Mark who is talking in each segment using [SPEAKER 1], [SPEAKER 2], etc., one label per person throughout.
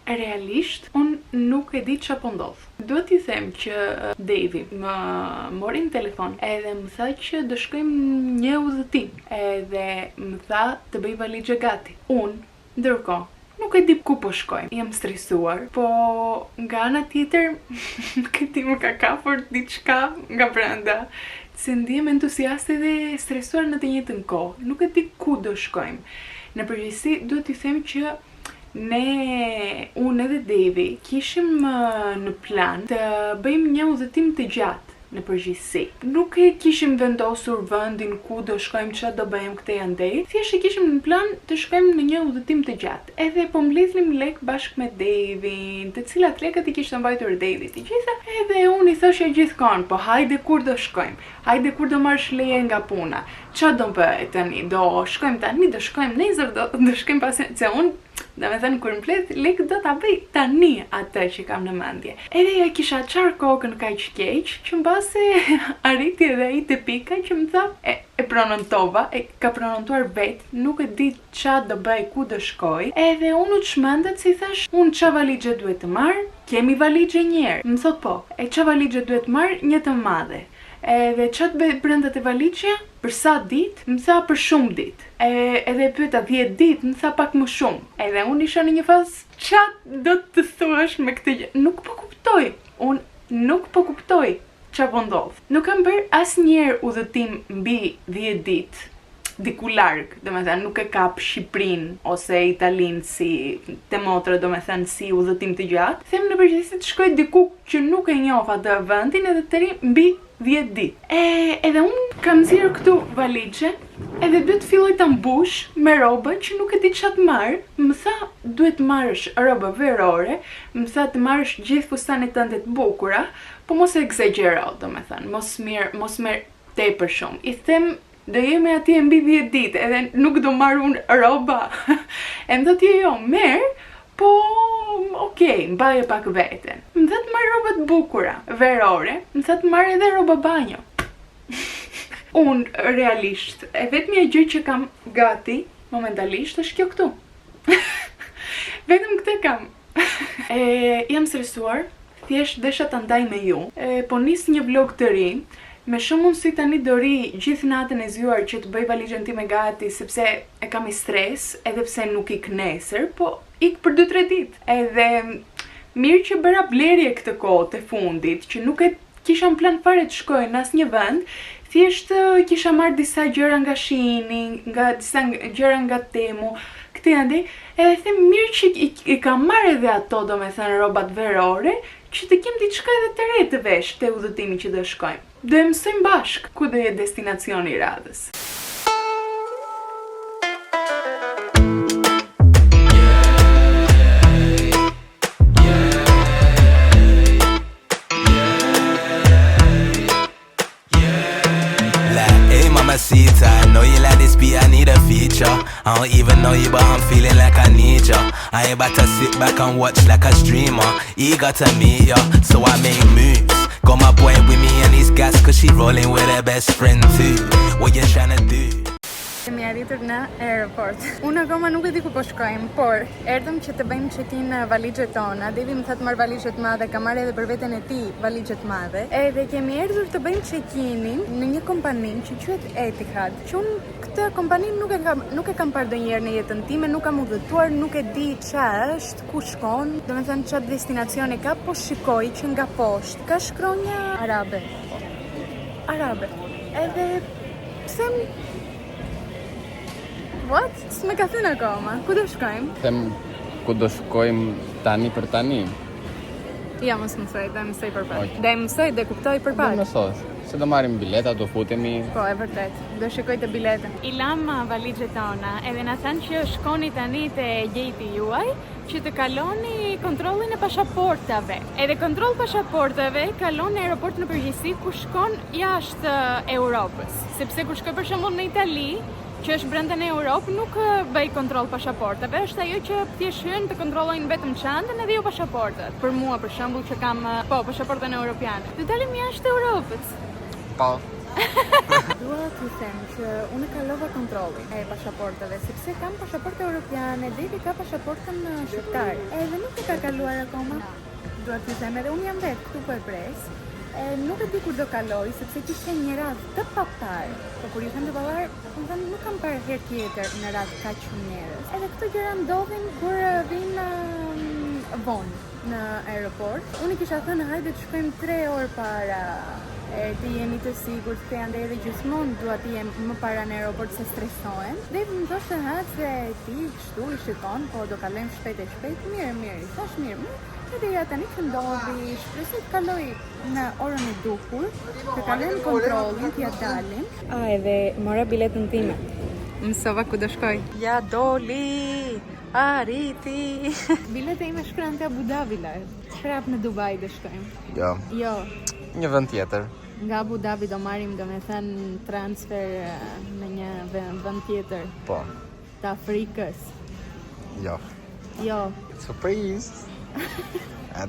[SPEAKER 1] Realisht, unë nuk e di çfarë po ndodh. Duhet t'i them që Devi më mori në telefon edhe më tha që do shkojmë një udhëtim. Edhe më tha të bëj valixhe gati. Unë, ndërkohë, nuk e di ku po shkojmë. Jam stresuar, po nga ana tjetër nuk e di më ka kapur diçka nga brenda. Se ndihem entuziaste dhe stresuar në të njëjtën kohë. Nuk e di ku do shkojmë. Në përgjithësi, duhet t'i them që unë edhe Devi kishim në plan të bëjmë një udhëtim të gjatë në përgjithësi. Nuk e kishim vendosur vendin ku do shkojmë, çfarë do bëjmë këtë andej. Thjesht e kishim në plan të shkojmë në një udhëtim të gjatë. Edhe po mblidhnim lek bashkë me Devin, të cilat lekët i kishte mbajtur Devi të gjitha. Edhe unë i thoshja gjithkohon, po hajde kur do shkojmë? Hajde kur do marrësh leje nga puna? Çfarë do bëj tani? Do shkojmë tani, do shkojmë nesër, do shkojmë pas se unë domethënë kur mbledh lek do ta bëj tani atë që kam në mendje. Edhe ja kisha çar kokën kaq keq që mbase arriti edhe ai te pika që më tha e pronontova, e ka pronontuar vet, nuk e di çfarë do bëj, ku do shkoj. Edhe unë u çmendet si thash, unë çfarë valixhe duhet të marr? Kemi valixhe një herë. Më thot po. E çfarë valixhe duhet të marr? Një të madhe. Edhe çat bëj brenda të valixhe? Për sa ditë? Më tha për shumë ditë. Edhe pyeta 10 ditë, më tha pak më shumë. Edhe unë isha në një fazë, çfarë do të thuash me këtë gjë? Nuk po kuptoj. Unë nuk po kuptoj çfarë po ndodh. Nuk kam bërë asnjëherë udhëtim mbi 10 ditë. Diku larg, domethënë nuk e kap Shqipërinë ose Italinë si te motra, domethënë si udhëtim të gjatë. Them në përgjithësi të shkoj diku që nuk e njoh atë vendin edhe të ri mbi 10 ditë. Edhe unë kam nxjerrë këtu valixhe, edhe duhet filloj ta mbush me roba që nuk e di çfarë të marr. Më tha duhet marrësh roba verore, më tha të marrësh gjithë fustanet tënde të bukura, po mos e egzagjero, domethënë, mos merr tepër shumë. I them do jemi atje mbi 10 ditë, edhe nuk do marr unë roba. E më thotë jo, merr, po okej, mbaje pak veten. Më tha të marr roba të bukura, verore, më tha të marr edhe roba banjo. Unë realisht, e vetmja gjë që kam gati momentalisht është kjo këtu. Vetëm këtë kam. Jam stresuar, thjesht desha ta ndaj me ju. Po nis një vlog të ri. Me shumë mundësi tani do ri gjithë natën e zgjuar që të bëj valixhen time gati, sepse e kam i stres, edhe pse nuk ik nesër, po ik për 2-3 ditë. Edhe mirë që bëra blerje këtë kohë të fundit, që nuk e kisha në plan fare të shkoj në asnjë vend, thjesht kisha marrë disa gjëra nga Shini, disa gjëra nga Temu, këtë andi, edhe them mirë që i kam marrë edhe ato, domethënë robat verore, që të kem diçka edhe të re të vesh te udhëtimi që do shkojmë. Do e mësojmë bashk ku do jetë destinacioni i radhës.
[SPEAKER 2] Mamacita, I know you like this beat, I need a feature. I don't even know you, but I'm feeling like I need ya. I ain't about to sit back and watch like a streamer. Eager to meet ya, so I make moves. Got my boy with me and he's gas, cause she rolling with her best friend too. What you tryna do?
[SPEAKER 1] Kemi arritur në aeroport. Unë akoma nuk e di ku po shkojmë, por erdhëm që të bëjmë check-in në valixhet tona. Devi më tha të marr valixhe të madhe, ka marrë edhe për veten e tij valixhe të madhe. Edhe kemi erdhur të bëjmë check-inin në një kompani që quhet Etihad. Që unë këtë kompani nuk e kam parë ndonjëherë në jetën time, nuk kam udhëtuar, nuk e di çfarë është, ku shkon, domethënë çfarë destinacioni ka, po shikoj që nga poshtë ka shkronja arabe. Arabe. Edhe them what? S'me ka thënë akoma. Ku do shkojmë?
[SPEAKER 3] Them ku do shkojmë tani për tani.
[SPEAKER 1] Ja, mos më thoj, do mësoj përpara. Do mësoj, do kuptoj përpara.
[SPEAKER 3] Do mësosh. Se do marrim bileta, do futemi.
[SPEAKER 1] Po, e vërtet. Do shikoj të biletën. I lam valixhet tona, edhe na thanë që shkoni tani te gjeti juaj që të kaloni kontrollin e pasaportave. Edhe kontroll pasaportave kalon në aeroport në përgjithësi ku shkon jashtë Europës. Sepse kur shkoj për shembull në Itali, që është brenda në Europë, nuk bëj kontroll pasaportave, është ajo që thjesht hyn të kontrollojnë vetëm çantën edhe jo pasaportat. Për mua për shembull që kam pasaportën europiane. Do dalim jashtë Europës.
[SPEAKER 3] Po.
[SPEAKER 1] Dua t'ju them që unë kalova kontrollin e pasaportave, sepse kam pasaportë europiane, Devi ka pasaportën shqiptare. Edhe nuk e ka kaluar akoma. Dua t'ju them edhe unë jam vetë këtu po e pres. Nuk e di kur do kaloj, sepse kishte një radhë të papar. Po kur ju them të papar, unë them nuk kam parë herë tjetër në radhë kaq shumë njerëz. Edhe këto gjëra ndodhin kur vin vonë në aeroport. Unë kisha thënë hajde të shkojmë 3 orë para të jemi të sigurt të janë edhe gjithmonë dua të jem më para në aeroport se stresohen. Dhe më thoshte se ti kështu i shikon, po do kalojmë shpejt e shpejt. Mirë, i thash mirë. Edhe ja tani që ndodhi, shpresoj të kaloj në orën e duhur, të kalojmë kontrollin, t'ja dalim. Edhe mora biletën time. Mësova ku do shkoj. Ja doli, arriti. Bileta ime shkruan te Abu Dhabi live. Shkrap në Dubai do shkojmë. Jo.
[SPEAKER 3] Një vend tjetër.
[SPEAKER 1] Nga Abu Dhabi do marrim domethënë transfer në një vend tjetër.
[SPEAKER 3] Po.
[SPEAKER 1] Të Afrikës. Jo.
[SPEAKER 3] Surprise.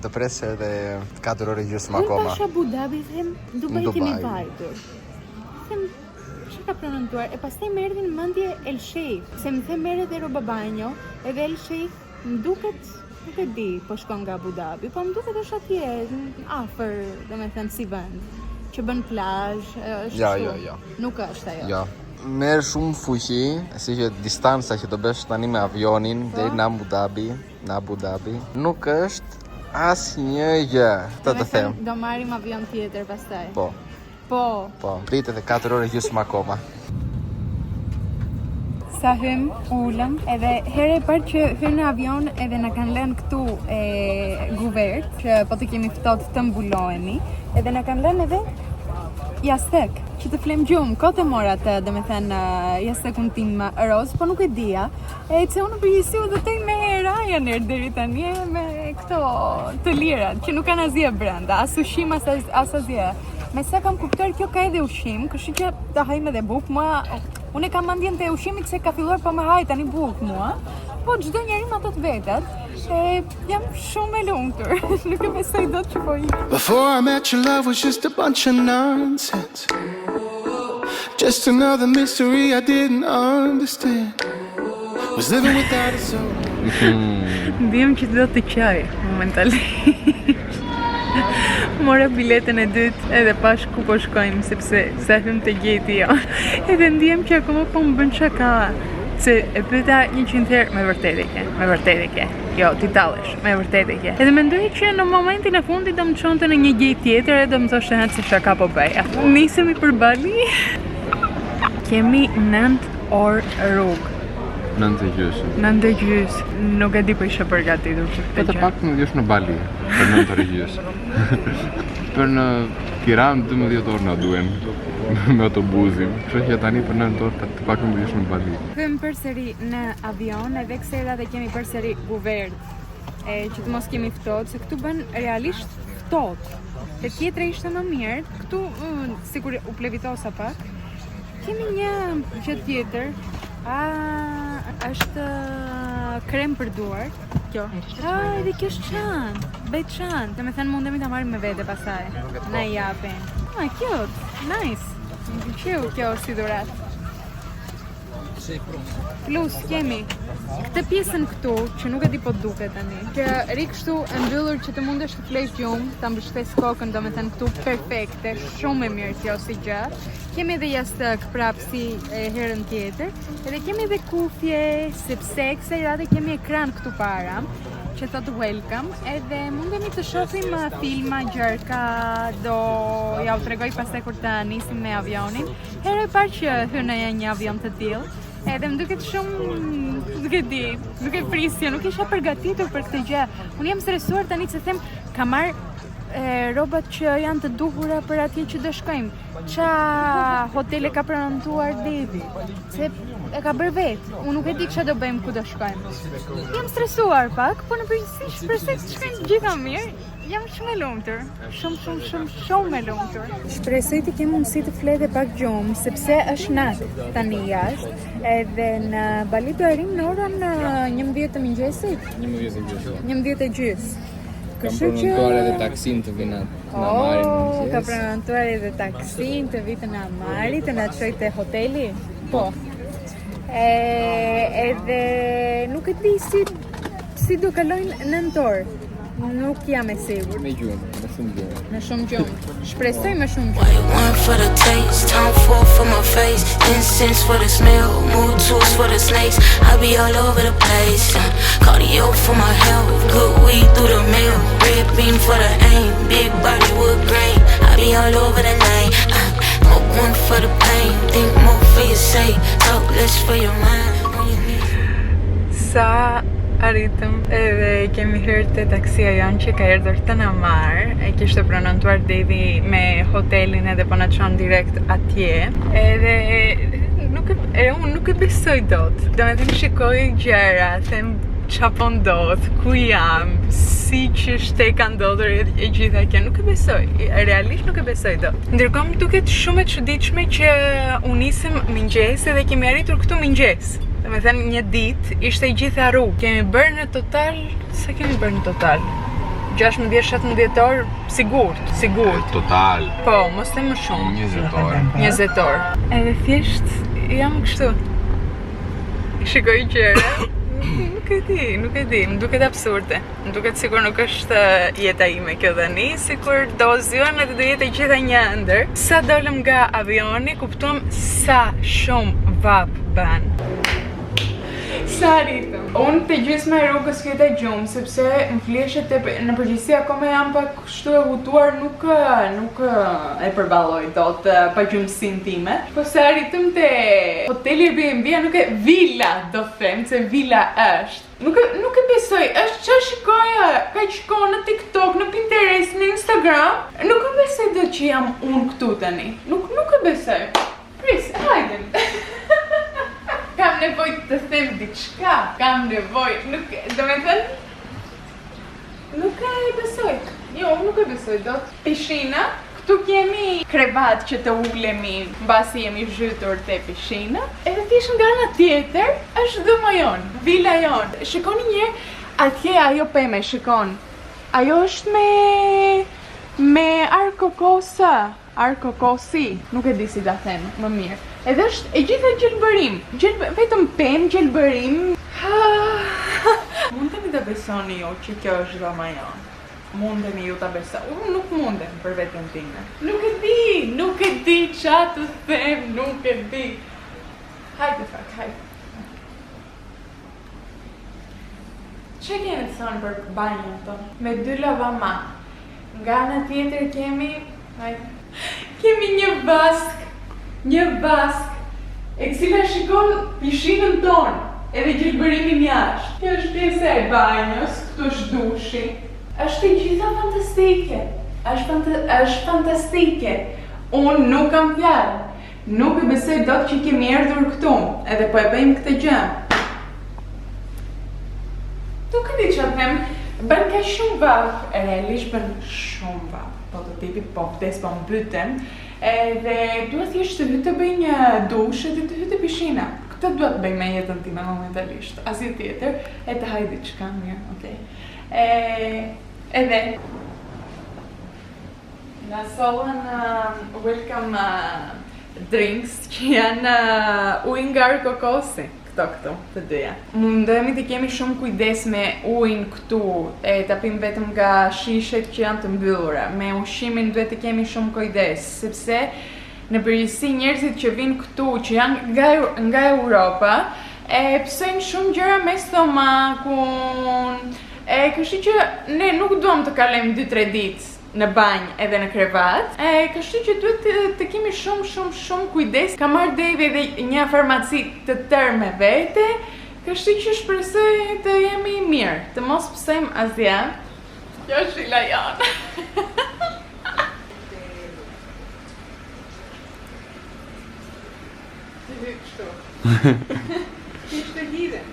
[SPEAKER 3] Do presë edhe 4 orë gjysmë akoma.
[SPEAKER 1] Unë pash Abu Dhabi, them, Dubai kemi vajtur. Them, që ka pronontuar? E pastaj më erdhi në mendje El Sheikh. Se më them merret Ero Babanjo, edhe El Sheikh më duket, nuk e di, po shkon nga Abu Dhabi, po më duket është atje, afër, domethënë si vend, që bën plazh, është
[SPEAKER 3] Jo.
[SPEAKER 1] Nuk është ajo.
[SPEAKER 3] Jo. Merr shumë fuqi, si që distanca që do bësh tani me avionin deri në Abu Dhabi, nuk është asnjë gjë, të them.
[SPEAKER 1] Do marrim avion tjetër pastaj.
[SPEAKER 3] Po. Pritet edhe 4 orë gjysmë akoma.
[SPEAKER 1] Sa hym, ulëm, edhe herë e parë që hym në avion edhe na kanë lënë këtu guvert, që po të kemi ftohtë të mbulohemi, edhe na kanë lënë edhe jastek, që të flem gjumë, kote mora të, domethënë, jastekun tim roz, po nuk e dija, që unë përgjithësi u dhëtoj me Ryanair deri tani me këto të lirat, që nuk kanë asgjë brenda, as ushqim, as asgjë. Me sa kam kuptuar, kjo ka edhe ushqim, kështu që ta hajmë edhe bukë, unë e kam mandjen të ushqimit se ka filluar po më haj tani bukë mua, po çdo njeri me ato të vetat. Jam shumë e lumtur, nuk e besoj dot që po i.
[SPEAKER 4] Before I met you, love was just a bunch of nonsense. Just another mystery I didn't understand. Was living without a soul.
[SPEAKER 1] Ndihem që do të qaj momentalisht. Mora biletën e dytë edhe pash ku po shkojmë, sepse sa hym te gjeti jo. Edhe ndihem që akoma po më bën shaka. Se e pyeta 100 herë, me vërtet e ke. Jo, ti tallesh, me vërtet e ke. Edhe mendoj që në momentin e fundit do më çonte në një gjë tjetër edhe do më thoshte se shaka po bëja. Nisemi për Bali. Kemi 9 orë rrugë. 9:30. Nuk e di po isha përgatitur për këtë gjë.
[SPEAKER 3] Të paktën jesh në Bali për 9:30. Për në Tiranë 12 orë na duhen me autobusin. Kështu që tani për 9 orë të paktën do jesh në Bali.
[SPEAKER 1] Hym përsëri në avion edhe kësaj radhe kemi përsëri guvert. Që të mos kemi ftohtë, se këtu bën realisht ftohtë. Te tjetra ishte më mirë, këtu sikur u plevitosa pak. Kemi një gjë tjetër. Është krem për duar. Kjo. Edhe kjo është çantë. Bëj çantë. Domethënë mundemi ta marrim me vete pastaj. Na i japin. Cute. Nice. Më pëlqeu kjo si dhuratë. Plus kemi këtë pjesën këtu, që nuk e di po duket tani, që ri kështu e mbyllur që të mundesh të flesh gjumë, ta mbështes kokën, domethënë këtu perfekte, shumë e mirë kjo si gjë. Kemi edhe jashtëk prap si herën tjetër, edhe kemi edhe kufje, sepse kësaj radhe kemi ekran këtu para, që thot welcome, edhe mundemi të shohim filma, gjërka, do ja u tregoj pastaj kur të nisim me avionin. Herë e parë që hyna një avion të tillë. Edhe më duket shumë, nuk e di, nuk e prisja, nuk isha përgatitur për këtë gjë. Unë jam stresuar tani se them, ka marr rrobat që janë të duhura për atje që do shkojmë. Qa hotele ka premtuar Devi? Se e ka bërë vetë. Unë nuk e di ç'a do bëjmë ku do shkojmë. Jam stresuar pak, po në përgjithësi shpresoj të shkojmë gjitha mirë. Jam shumë e lumtur. Shumë e lumtur. Shpresoj të kem mundësi të flet edhe pak gjumë, sepse është natë tani jashtë. Edhe në Bali do arrim në orën 11 të mëngjesit. 11:30.
[SPEAKER 3] Kam premtuar edhe taksin të vinë na marrin.
[SPEAKER 1] Ka premtuar edhe taksin të vitë na marri, të na çojë te hoteli? Po. Edhe nuk e di si do kalojnë nëntor. Nuk jam e sigurt.
[SPEAKER 3] Me gjumë, me shumë gjumë.
[SPEAKER 1] Me shumë gjumë. Shpresoj me shumë gjumë.
[SPEAKER 5] White one for the taste, town 4 for my face, incense for the smell, mood tools for the snakes. I be all over the place. Cardio for my health, good weed through the mail, red beam for the aim, big body wood grain. I be all over the night. Smoke one for the pain, think more for your sake, talk less for your mind. On your knees.
[SPEAKER 1] Sa arritëm edhe kemi hyrë te taksia janë që ka erdhur të na marr. E kishte pranotuar Devi me hotelin edhe po na çon direkt atje. Edhe unë nuk e besoj dot. Domethënë shikoj gjëra, them çapo ndodh, ku jam, si që shte ka ndodhur e gjitha kjo, nuk e besoj, realisht nuk e besoj dot. Ndërkohë më duket shumë e çuditshme që u nisëm mëngjes edhe kemi arritur këtu mëngjes. Me thënë një dit, ishte i gjitha rrugë. Kemi bërë në total, sa kemi bërë në total? 16-17 orë, sigurt.
[SPEAKER 3] Total.
[SPEAKER 1] Po, mos e më shumë. 20 orë. Edhe thjesht, jam kështu. Shikoj gjëra. Nuk e di, më duket absurde. Më duket sikur nuk është jeta ime kjo tani, sikur do zgjohem edhe do jetë gjitha një ëndër. Sa dolëm nga avioni, kuptuam sa shumë vap bën. Sa rritëm. Unë të gjysmë e rrugës këta gjumë, sepse më fleshet në përgjithësi akome jam pak kështu e hutuar, nuk e përballoj dot pa gjumësinë time. Po sa rritëm te hoteli Airbnb, nuk e villa do them, se villa është. Nuk e besoj, është që shikoja, ka shikoj në TikTok, në Pinterest, në Instagram. Nuk e besoj do që jam unë këtu tani. Nuk e besoj. Pris, hajde. Kam nevoj të them diçka, kam nevoj, nuk e besoj. Jo, nuk e besoj dot. Pishina, këtu kemi krevat që të ulemi mbasi jemi zhytur te pishina. Edhe thjesht nga ana tjetër është dhoma jon, vila jon. Shikoni një, atje ajo peme, shikon. Ajo është me arkokosi, nuk e di si ta them më mirë. Edhe është e gjitha gjelbërim, vetëm pemë, gjelbërim. Mundeni të besoni ju që kjo është dhoma jonë. Mundeni ju të besoni. Unë nuk mundem për veten time. Nuk e di qa të them, nuk e di. Hajde fakt, hajde. Që keni të thonë për banjën tonë? Me 2 lavama. Nga ana tjetër kemi një vask, e cila shikon pishinën tonë, edhe gjelbërimin jashtë. Kjo është pjesa e banjës, këtu është dushi. Është e gjitha fantastike. Është fantastike. Unë nuk kam fjalë. Nuk e besoj dot që kemi erdhur këtu, edhe po e bëjmë këtë gjë. Nuk e di çfarë them. Bën ka shumë vap, realisht bën shumë vap. Po të tipi po vdes po mbyten. Edhe duhet thjesht të bëj një dush edhe të hyj te pishina. Këtë duhet të bëj me jetën time momentalisht. Asgjë tjetër, e të haj diçka mirë, okay. Edhe na solën welcome drinks që janë ujë nga kokosi. Këto të dyja. Mundemi të kemi shumë kujdes me ujin këtu, e ta pim vetëm nga shishet që janë të mbyllura. Me ushimin duhet të kemi shumë kujdes, sepse në përgjithësi njerëzit që vinë këtu, që janë nga Europa, psojnë shumë gjëra me stomakun. Kështu që ne nuk duam të kalojmë 2-3 ditë në banjë edhe në krevat. Kështu që duhet të kemi shumë kujdes. Ka marrë Devi edhe një farmaci të tërë me vete. Kështu që shpresoj të jemi mirë, të mos psojmë asgjë. Kjo është ila janë. Kishte lidhe.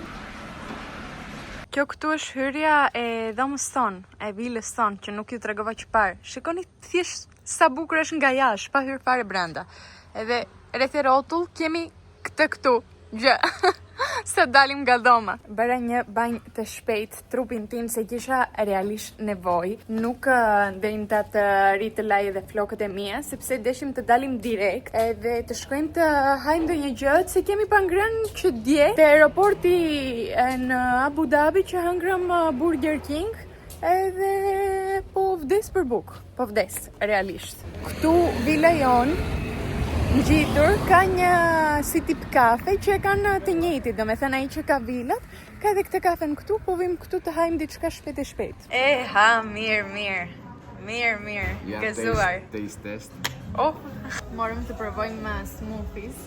[SPEAKER 1] Kjo këtu është hyrja e dhomës tonë, e vilës tonë, që nuk ju tregova që parë. Shikoni thjesht sa bukur është nga jashtë, pa hyrë fare brenda. Edhe rreth e rrotull kemi këtë këtu gjë. Sa dalim nga dhoma. Bëra një banjë të shpejt trupin tim se kisha realisht nevojë. Nuk ndejmë të ri të laj edhe flokët e mia, sepse deshim të dalim direkt edhe të shkojmë të hajmë ndonjë gjë, se kemi pa ngrënë që dje te aeroporti në Abu Dhabi që hëngrëm Burger King edhe po vdes për bukë. Po vdes, realisht. Këtu vila jon ngjitur ka një si tip kafe që e kanë të njëjtit, domethënë ai që ka vilat, ka edhe këtë kafen këtu, po vim këtu të hajmë diçka shpejt e shpejt. Mirë, gëzuar.
[SPEAKER 3] Taste test.
[SPEAKER 1] Oh, morëm të provojmë smoothies,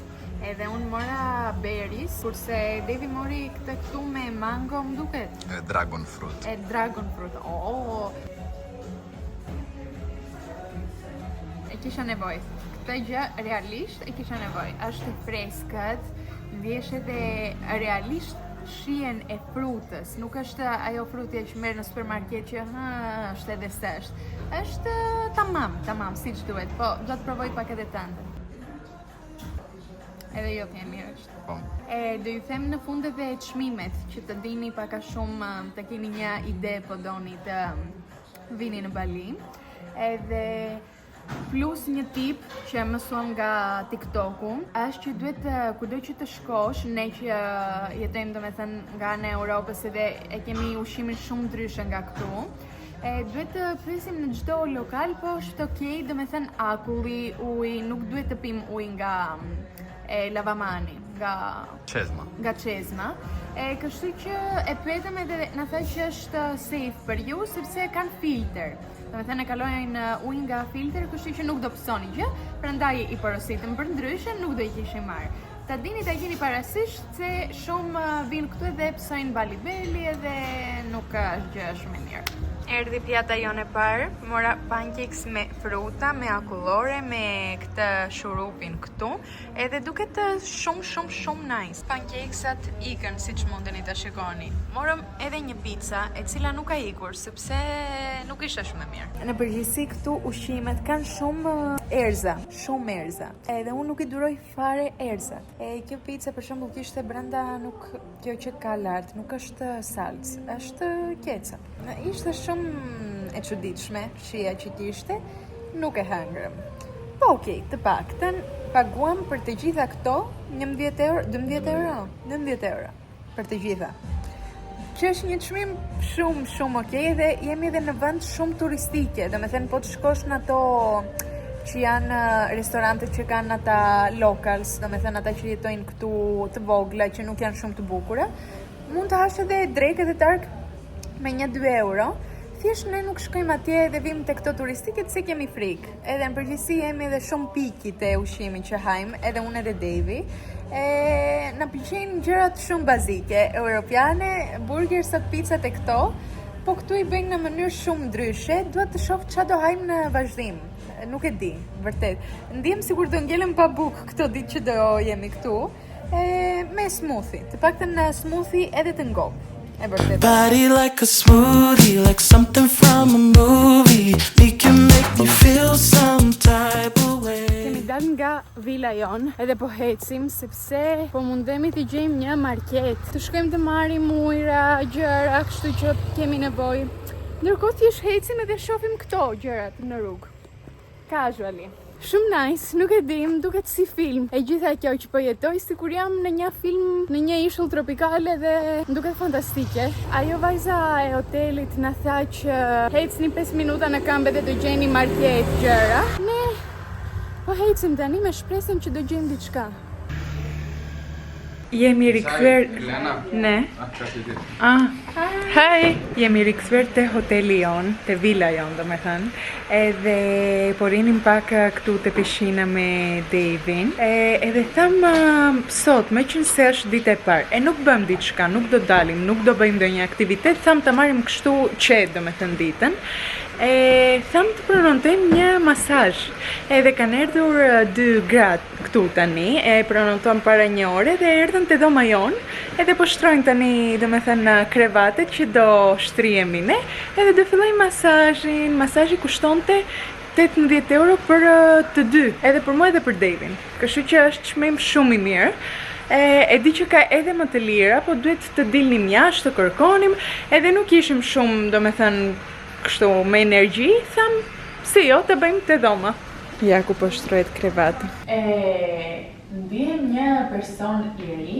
[SPEAKER 1] edhe unë mora berries, kurse Devi mori këtë këtu me mango, më duket.
[SPEAKER 3] Dragon fruit.
[SPEAKER 1] Dragon fruit. Oh. E kisha nevojë. Këtë gjë realisht e kisha nevojë. Është i freskët, ndjesh edhe realisht shihen e frutës. Nuk është ajo frutja që merr në supermarket që është edhe s'është. Është tamam, siç duhet. Po, do të provoj pak edhe tëndën. Edhe jo të mirë është.
[SPEAKER 3] Po.
[SPEAKER 1] Do ju them në fund edhe çmimet, që të dini pak a shumë, të keni një ide po doni të vini në Bali. Edhe plus një tip që mësuam nga TikToku, është që duhet kudo që të shkosh, ne që jetojmë domethënë nga në Europës edhe e kemi ushqimin shumë ndryshe nga këtu, duhet të pyesim në çdo lokal, po është okay, domethënë akulli, uji, nuk duhet të pim ujë nga lavamani, nga çezma. Kështu që e pyetëm edhe na tha që është safe për ju sepse kanë filter. Domethënë e kalojnë ujë nga filter, kështu që nuk do psoni gjë, prandaj i porositëm për ndryshe, nuk do i kishim marrë. Ta dini ta keni parasysh se shumë vinë këtu edhe psojnë balibeli edhe nuk është gjë shumë e mirë. Erdhi pjata jone parë, mora pancakes me fruta, me akullore, me këtë shurupin këtu, edhe duket shumë nice. Pancakesat ikën siç mundeni ta shikoni. Morëm edhe një pica, e cila nuk ka ikur sepse nuk ishte shumë e mirë. Në përgjithësi këtu ushqimet kanë shumë erza. Edhe unë nuk i duroj fare erzat. Kjo pica për shembull kishte brenda nuk kjo që ka lart, nuk është salcë, është ketchup. Ishte shumë e çuditshme, shija që kishte, nuk e hëngrëm. Po okej, të paktën paguam për të gjitha këto 11 euro, 12 euro për të gjitha. Që është një çmim shumë okej dhe jemi edhe në vend shumë turistike, domethënë po të shkosh në ato që janë restorante që kanë ata locals, domethënë ata që jetojnë këtu të vogla që nuk janë shumë të bukura, mund të hash edhe drekë edhe tark me 1-2 euro. Thjesht ne nuk shkojmë atje dhe vim te këto turistike se kemi frikë. Edhe në përgjithësi jemi edhe shumë piki te ushqimi që hajmë, edhe unë edhe Devi. Na pëlqejnë gjërat shumë bazike, europiane, burgersat, pizzat e këto, po këtu i bëjnë në mënyrë shumë ndryshe. Dua të shoh çfarë do hajmë në vazhdim. Nuk e di, vërtet. Ndiem sikur do ngjelen pa bukë këto ditë që do jemi këtu. Me smoothie, të paktën në smoothie edhe të ngop.
[SPEAKER 4] Body like a smoothie, like something from a movie. We can make me feel some type of way.
[SPEAKER 1] Kemi dalë nga vila jon, edhe po hecim sepse po mundemi të gjejmë një market. Të shkojmë të marrim ujëra, gjëra, kështu që kemi nevojë. Ndërkohë thjesht hecim edhe shohim këto gjërat në rrugë. Casually. Shumë nice, nuk e dim, duket si film. E gjitha kjo që po jetoj, sikur jam në një film, në një ishull tropikale dhe duket fantastike. Ajo vajza e hotelit na tha që hecni 5 minuta në këmbë dhe do gjeni market gjëra. Ne po hecim tani me shpresën që do gjejmë diçka. Jemi rikthyer ne. Hi, jemi rikthyer te hoteli jon, te vila jon domethënë. Edhe po rinim pak këtu te pishina me Davin. Edhe tham sot, meqense është ditë e parë, e nuk bëjmë diçka, nuk do dalim, nuk do bëjmë ndonjë aktivitet, tham ta marrim kështu qet domethënë ditën. Tham të pronontojmë një masazh. Edhe kanë erdhur 2 gratë këtu tani, e pronontuam para 1 ore dhe erdhën te dhoma jon, edhe po shtrojnë tani domethënë krevatet që do shtrihemi ne, edhe do fillojmë masazhin. Masazhi kushtonte 18 euro për të dy, edhe për mua edhe për Davin. Kështu që është çmim shumë i mirë. E di që ka edhe më të lira, po duhet të dilnim jashtë, të kërkonim, edhe nuk ishim shumë, do me thënë, kështu me energji, tham, si jo, të bëjmë të dhoma. Ja ku po shtrohet krevati. Ndihem një person i ri,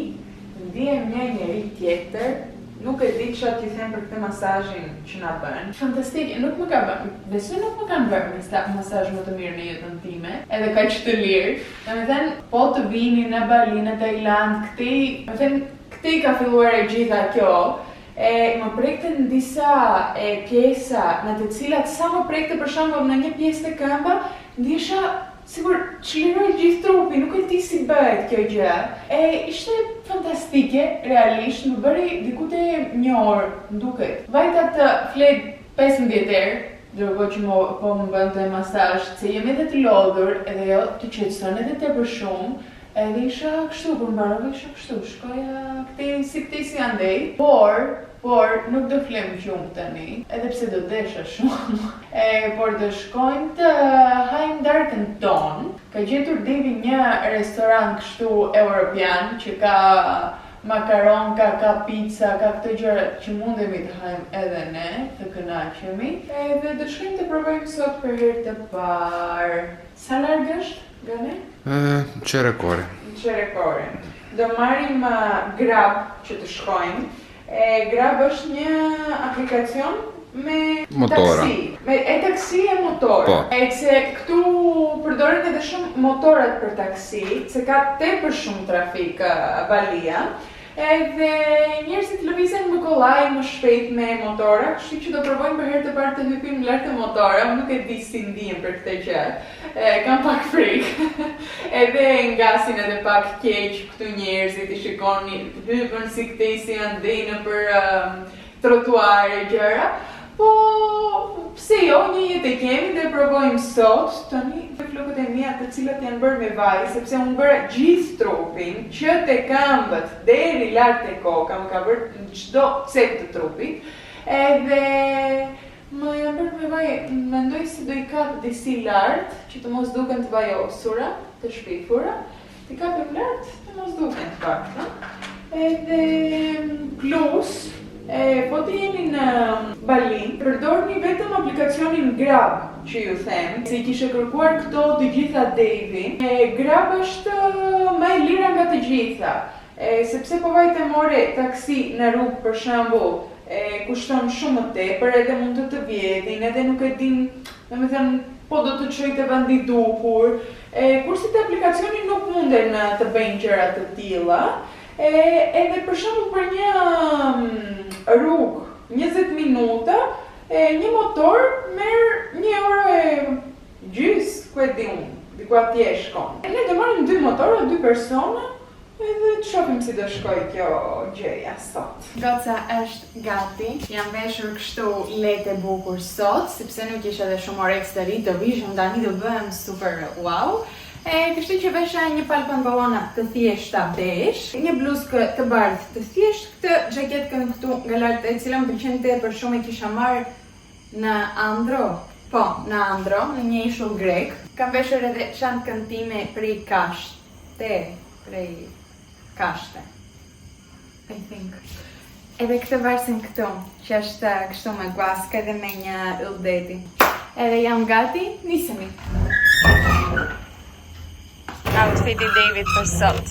[SPEAKER 1] ndihem një njeri tjetër, nuk e di çfarë t'i them për këtë masazhin që na bën. Fantastike, nuk më ka bën. Besoj nuk më kanë bërë masazh më të mirë në jetën time, edhe kaq të lirë. Domethënë, po të vini në Bali, në Tajland, këtej ka filluar e gjitha kjo. Më prekte në disa pjesa në të cilat sa më prekte për shembull në një pjesë të këmba, ndjesha sigur çliroj gjithë trupi, nuk e di si bëhet kjo gjë. Ishte fantastike, realisht, më bëri diku te 1 orë, m'duket. Vajta të flet 15 herë, dërgo që po më bënte masazh, se jem edhe të lodhur, edhe jo të qetëson edhe tepër shumë. Edhe isha kështu, kur mbarova isha kështu, shkoja këtej si andej, por nuk do flem gjumë tani, edhe pse do desha shumë. Por do shkojmë të hajmë darkën tonë. Ka gjetur Devi një restoran kështu europian që ka makaron, ka pizza, ka këto gjëra që mundemi të hajmë edhe ne, të kënaqemi. Dhe do shkojmë të provojmë sot për herë të parë. Sa larg është? Gane?
[SPEAKER 3] Qerekore.
[SPEAKER 1] Qerekore. Do marrim Grab që të shkojmë. Grab është një aplikacion me
[SPEAKER 3] motora.
[SPEAKER 1] Taksi e motor.
[SPEAKER 3] Po.
[SPEAKER 1] Se këtu përdoren edhe shumë motorat për taksi, se ka tepër shumë trafik Balia. Edhe njerëzit lëvizën më kollaj, më shpejt me motora, kështu që do provojmë për herë të parë të hypim lart te motora, nuk e di si ndihem për këtë gjë. Kam pak frikë. Edhe ngasin edhe pak keq këtu njerëzit, i shikoni hypën si këtej si andej nëpër trotuare gjëra. Po, pse jo, një jetë e kemi dhe provojmë sot, tani flokët e mia të cilat janë bërë me vaj, sepse unë bëra gjithë trupin, që te këmbët deri lart te koka, më ka bërë në çdo cep të trupit, edhe më janë bërë me vaj, mendoj se do I kap disi lart, që të mos duken të vajosura, të shpifura, të kapim lart, të mos duken të pakta, edhe plus, po të jeni në Bali, përdorni vetëm aplikacionin Grab, që ju them, se I kishe kërkuar këto të gjitha Devi. Grab është më e lira nga të gjitha, sepse po vajte more taksi në rrugë për shembull, kushton shumë më tepër, edhe mund të vjedhin, edhe nuk e din, domethënë, po do të çojë te vendi duhur, kurse te aplikacioni nuk munden të bëjnë gjëra të tilla. Edhe për shembull për një rrugë 20 minuta, një motor merr 1 orë e gjys, ku e di unë, diku atje shkon. Ne do marrim 2 motora, 2 persona, edhe të shohim si do shkoj kjo gjëja sot. Goca është gati, jam veshur kështu lehtë e bukur sot, sepse nuk isha edhe shumë orë eksteri, do vishëm tani do bëhem super wow. Kështu që vesha një palë pantallona të thjeshta besh, një bluzë të bardhë të thjesht, këtë xhaketkën këtu nga lart e cila më pëlqen tepër shumë e kisha marrë në Andro. Po, në Andro, në një ishull grek. Kam veshur edhe çantkën time prej kashte, I think. Edhe këtë varsin këtu, që është kështu me guaska edhe me një yll-deti. Edhe jam gati, nisemi. Outfiti David për sot.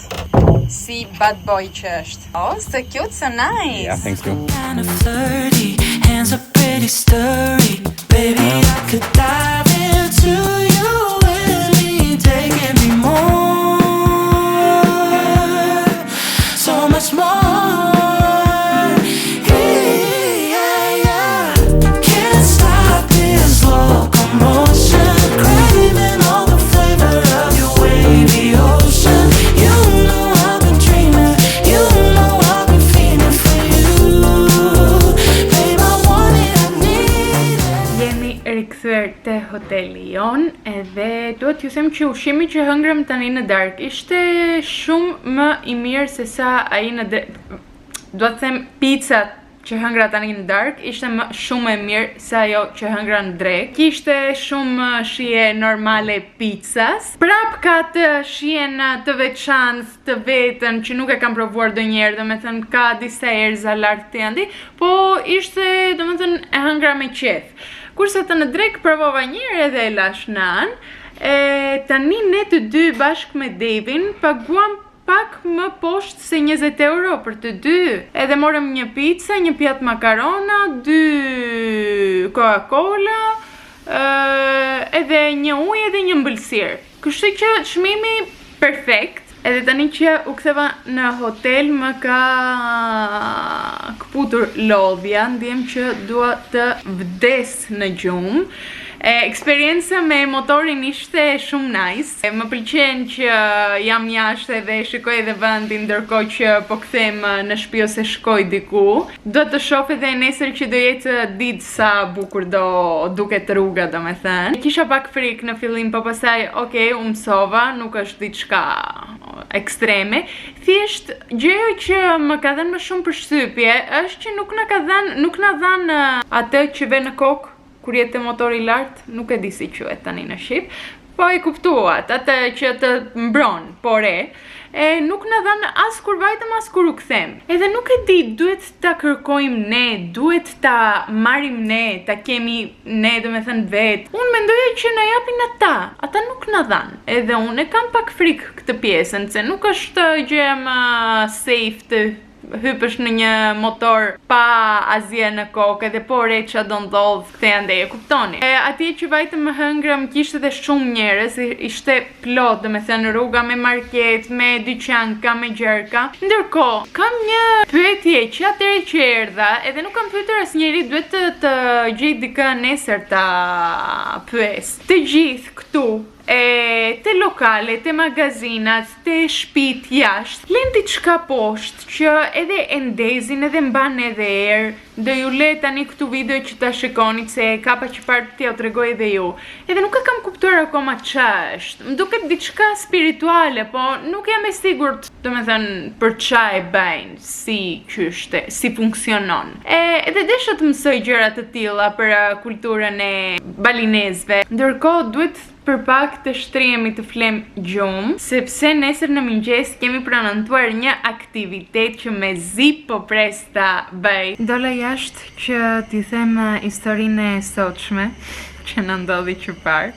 [SPEAKER 1] Si bad boy që është. Oh, so cute, so nice.
[SPEAKER 3] Yeah, thank you.
[SPEAKER 6] Kind of flirty, hands are pretty sturdy. Baby, I could dive into you any day, give me more, so much more. Yeah. Can't stop this locomotion, craving all the flavor of your wavy ocean. You know I've been dreaming, you know I've been feeling for you. Babe, I want it, I need it.
[SPEAKER 1] Jemi rikthyer te hoteli jon, edhe duhet ju them që ushqimi që hëngrëm tani në darkë ishte shumë më I mirë se sa ai në do të them picat që hëngra tani në darkë ishte shumë e mirë se ajo që hëngra në drekë. Kishte shumë shije normale pizzas. Prap ka të shijen të veçantë të vetën që nuk e kam provuar ndonjëherë, domethënë ka disa erza lart të andi, po ishte domethënë e hëngra me qejf. Kurse të në drekë provova një herë edhe e lash në anë. Tani ne të dy bashkë me Devin paguam pak më poshtë se 20 euro për të dy. Edhe morëm një pizza, një pjatë makarona, 2 Coca-Cola, edhe një ujë edhe një ëmbëlsirë. Kështu që çmimi perfekt. Edhe tani që u ktheva në hotel më ka kputur lodhja, ndjem që dua të vdes në gjumë. Eksperienca me motorin ishte shumë nice. Më pëlqen që jam jashtë dhe shikoj edhe vendin ndërkohë që po kthehem në shtëpi ose shkoj diku. Do të shoh edhe nesër që do jetë ditë sa bukur do duket rruga, domethënë. Kisha pak frikë në fillim, po pastaj u mësova, nuk është diçka ekstreme. Thjesht gjëja që më ka dhënë më shumë përshtypje është që nuk na dhanë atë që ve në kokë kur jetë motori lart, nuk e di si quhet tani në shqip, po e kuptuat, atë që të mbron, por nuk na dhanë as kur vajtëm as kur u kthem. Edhe nuk e di, duhet ta kërkojmë ne, duhet ta marrim ne, ta kemi ne, domethënë vet. Unë mendoja që na japin ata nuk na dhanë. Edhe unë kam pak frikë këtë pjesën, se nuk është gjë më safe të hypësh në një motor pa asgjë në kokë, edhe po ç'a do ndodh këtë ande, e kuptoni. Atje që vajtëm më hëngrëm kishte edhe shumë njerëz, ishte plot, domethënë rruga me market, me dyqanka, me gjerka. Ndërkohë, kam një pyetje që atëherë që erdha, edhe nuk kam pyetur asnjëri, duhet të gjej dikë nesër ta pyes. Të gjithë këtu te lokale, te magazinat, te shtëpit jashtë, lën diçka poshtë që edhe e ndezin edhe mban edhe erë. Do ju le tani këtu video që ta shikoni se kapa që parë t'ja tregoj edhe ju. Edhe nuk e kam kuptuar akoma ç'a është. Më duket diçka spirituale, po nuk jam e sigurt, domethënë për ç'a e bëjnë, si qyshte, si funksionon. Edhe desha të mësoj gjëra të tilla për kulturën e balinezëve. Ndërkohë duhet për pak të shtrihemi të flem gjumë, sepse nesër në mëngjes kemi pranotuar një aktivitet që mezi po pres ta bëj. Dola jashtë që t'i them historinë e sotshme që në ndodhi që parë,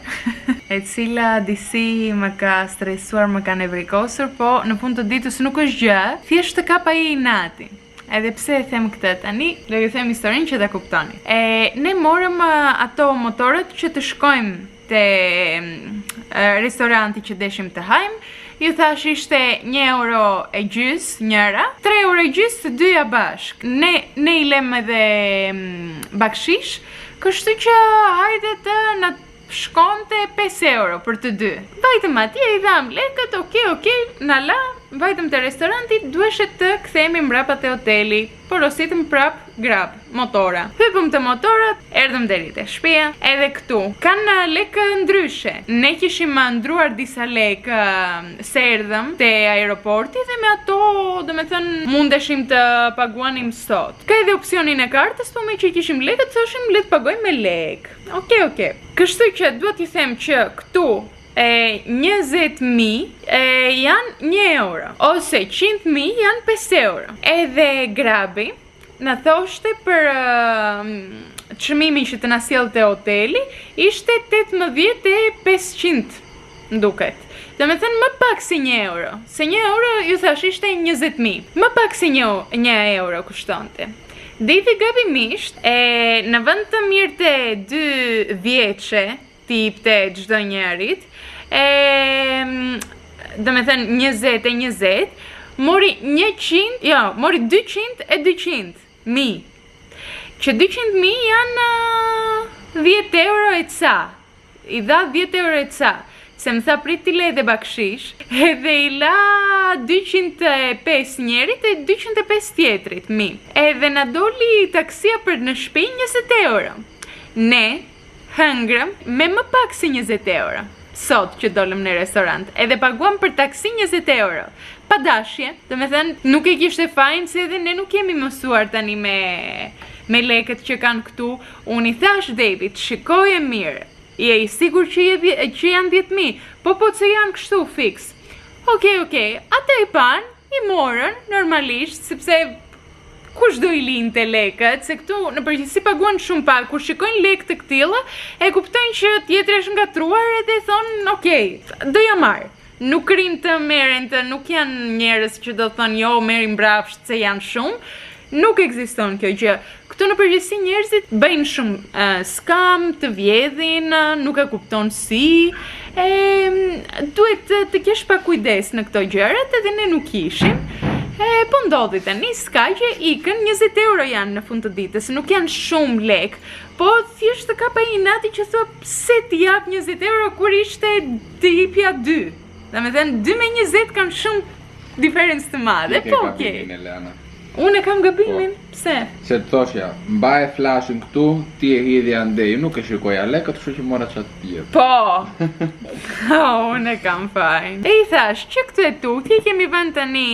[SPEAKER 1] e cila disi më ka stresuar, më ka nevrikosur, po në fund të ditës nuk është gjë, thjesht të kapa i nati. Edhe pse e them këtë tani, do ju them historinë që ta kuptoni. Ne morëm ato motorët që të shkojmë te restoranti që deshim të hajmë. Ju thash ishte 1 euro e gjys njëra, 3 euro e gjys të dyja bashk. Ne i lem edhe bakshish, kështu që hajde të na shkonte 5 euro për të dy. Vajtëm atje, i dham lekët, okej, na la, vajtëm të restorantit, duheshet të kthehemi mbrapa te hoteli, por ositëm prap grab, motora. Hypëm të motorat, erdhëm deri te shtëpia, edhe këtu kanë lekë ndryshe. Ne kishim ndruar disa lekë se erdhëm te aeroporti dhe me ato, domethënë, mundeshim të paguanim sot. Ka edhe opsionin e kartës, po me që kishim lekët, thoshim le të pagojmë me lekë. Okej. Kështu që duhet t'i them që këtu 20.000 janë 1 euro, ose 100.000 janë 5 euro. Edhe grabi na thoshte për çmimin që të na sjellte hoteli, ishte 18.500 nduket. Domethënë më pak se 1 euro. Se 1 euro ju thash ishte 20.000. Më pak se 1 euro kushtonte. Devi gabimisht, në vend të mirte 2 vjeçe tipte çdo njerit, domethënë 20, mori 200.000. Që 200.000 janë 10 euro e ca. I dha 10 euro e ca. Se më tha prit t'i le dhe bakshish, edhe i la 205 njerit e 205 tjetrit, Edhe na doli taksia për në shtëpi 20 euro. Ne hëngrëm me më pak se 20 euro. sot që dolëm në restorant, edhe paguam për taksi 20 euro. Pa dashje, do me thënë, nuk e kishte fajin se edhe ne nuk jemi mësuar tani me lekët që kanë këtu. Unë i thash David, shikoje mirë, je i sigur që janë 10.000, po që janë kështu fix. Okej, ata i pan, i morën, normalisht, sepse kush do i linte lekët, se këtu në përgjithësi paguan shumë pak, kur shikojnë lekë të këtilla, e kuptojnë që tjetri është ngatruar edhe thonë, okej, do ja marr. Nuk rinë të merren të, nuk janë njerëz që do thonë jo, merrim brapsht se janë shumë. Nuk ekziston kjo gjë. Këtu në përgjithësi njerëzit bëjnë shumë skam, të vjedhin, nuk e kupton si. Duhet të kesh pak kujdes në këto gjërat, edhe ne nuk ishim. Po ndodhi tani, s'ka që ikën 20 euro janë në fund të ditës, nuk janë shumë lek, po thjesht të kapa i nati që thua pse t'i jap 20 euro kur ishte t'i jipja 2. Dhe me thënë 2 me 20 kanë shumë diferencë të madhe, po okej. Unë e kam gabimin, pse?
[SPEAKER 3] Se të thoshja, mbaj flashin këtu, ti e hidhja ndej, nuk e shikoja lekët, kështu që mora qatë tjetë.
[SPEAKER 1] Po, unë e kam fajn. E i thash, që këtu e tutje kemi vënë tani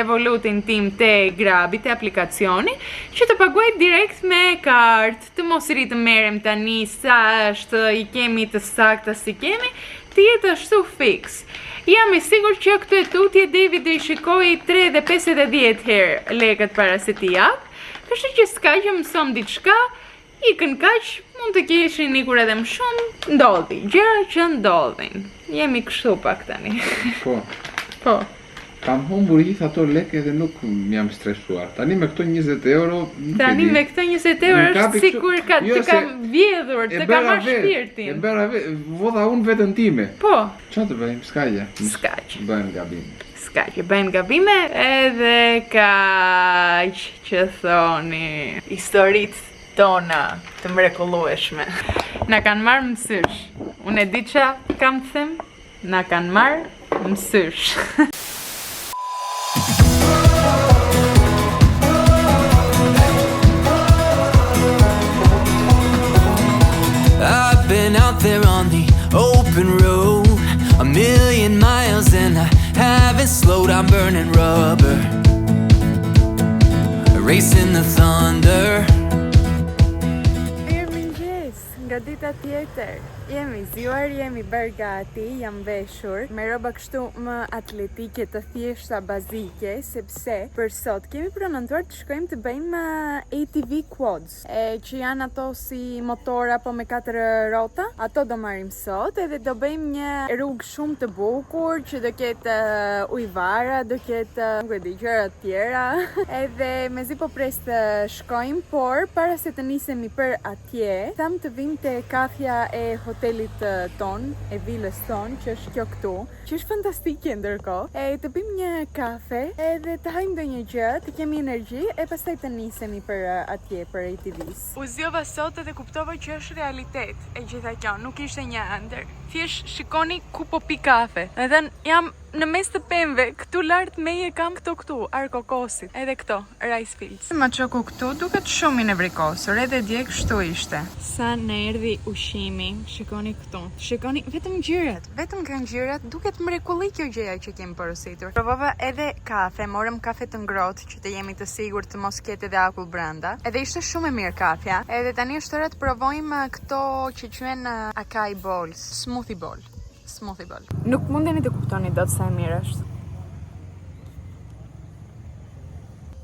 [SPEAKER 1] Revolutin tim të Grabi, të aplikacioni, që të paguaj direkt me kartë, të mos i të merrem tani sa është, i kemi të sakta si kemi, të jetë ashtu fix. Jam i sigur që këtu e tutje David i shikoi 3 dhe 5 dhe 10 herë lekët para se t'i jap, kështu që s'ka që mësom diçka, ikën kaq, mund të kishin ikur edhe më shumë, ndodhi, gjëra që ndodhin. Jemi kështu pak tani. Po.
[SPEAKER 3] Kam humbur gjithë ato lekë edhe nuk jam stresuar. Tani me këto 20 euro, nuk e di.
[SPEAKER 1] Tani me këto 20 euro është sikur të kam vjedhur, të kam marrë shpirtin.
[SPEAKER 3] E bëra vodha unë vetën time.
[SPEAKER 1] Po.
[SPEAKER 3] Qa të bëjmë? Skaqe. Bëjmë gabime.
[SPEAKER 1] Skaqe, bëjmë gabime edhe kaq që thoni historitë tona të mrekullueshme. Na kanë marrë mësysh. Unë e di qa kam të them, na kanë marrë mësysh.
[SPEAKER 6] I've been out there on the open road, a million miles and I haven't slowed. I'm burning rubber, racing the thunder.
[SPEAKER 1] Mirëmëngjes, nga dita tjetër. Jemi zgjuar, jemi bërë gati, jam veshur me rroba kështu më atletike të thjeshta bazike, sepse për sot kemi pronontuar të shkojmë të bëjmë ATV quads, që janë ato si motora po me 4 rrota. Ato do marrim sot edhe do bëjmë një rrugë shumë të bukur që do ketë ujvara, do ketë nuk e di gjëra të tjera. Edhe mezi po pres të shkojmë, por para se të nisemi për atje, tham të vim te kafja e hotelit ton, e vilës ton, që është kjo këtu, që është fantastike ndërkohë. Të bim një kafe edhe të hajmë ndonjë gjë, të kemi energji e pastaj të nisemi për atje për ATVs. U zgjova sot edhe kuptova që është realitet e gjitha kjo, nuk ishte një ëndër. Thjesht shikoni ku po pi kafe. Edhe jam në mes të pemëve, këtu lart meje kam këtu, arkokosit, edhe këto, rice fields. Ma çoku këtu duket shumë i nevrikosur, edhe dje kështu ishte. Sa në erdhi ushqimi, shikoni këtu. Shikoni vetëm ngjyrat, vetëm nga ngjyrat duket mrekulli kjo gjëja që kemi porositur. Provova edhe kafe, morëm kafe të ngrohtë që të jemi të sigurt të mos ketë edhe akull brenda. Edhe ishte shumë e mirë kafja. Edhe tani është ora të provojmë këto që quhen acai bowls, smoothie bowl. Nuk mundeni të kuptoni dot sa e mirë është.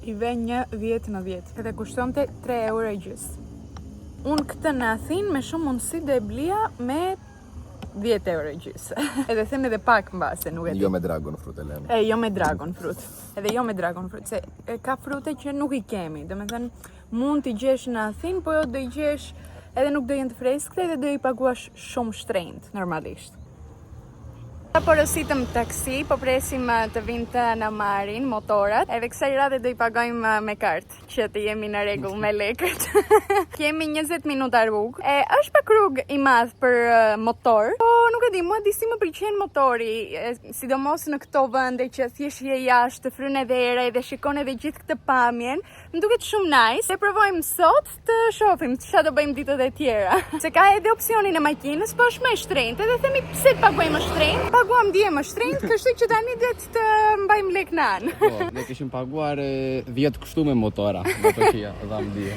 [SPEAKER 1] I ve një 10 në 10. Edhe kushtonte 3 euro e gjys. Unë këtë në Athinë me shumë mundësi do e blija me 10 euro e gjys. Edhe them edhe pak mbase, nuk e di.
[SPEAKER 3] Jo me dragon fruit, Elena.
[SPEAKER 1] Jo me dragon fruit. Edhe jo me dragon fruit, se ka frute që nuk i kemi. Domethënë mund t'i gjesh në Athinë, po jo do i gjesh edhe nuk do jenë të freskëta edhe do i paguash shumë shtrenjtë normalisht. Porositëm taksi, po presim të vinë të na marrin motorat, edhe kësaj radhe do i pagojmë me kartë, që të jemi në rregull me lekët. Kemi 20 minuta rrugë. Është pak rrugë i madh për motor, po nuk e di, mua disi më pëlqen motori, sidomos në këto vende që thjesht je jashtë, të fryn edhe era dhe shikon edhe gjithë këtë pamjen. Më duket shumë nice. Ne provojmë sot të shohim çfarë do bëjmë ditët e tjera. Se ka edhe opsionin e makinës, po është më e shtrenjtë dhe themi pse të paguajmë më shtrenjtë? Paguam dje më shtrenjtë, kështu që tani duhet të mbajmë lek në anë.
[SPEAKER 7] Po, ne kishim paguar 10 kështu me motora, me të që ja dham dje.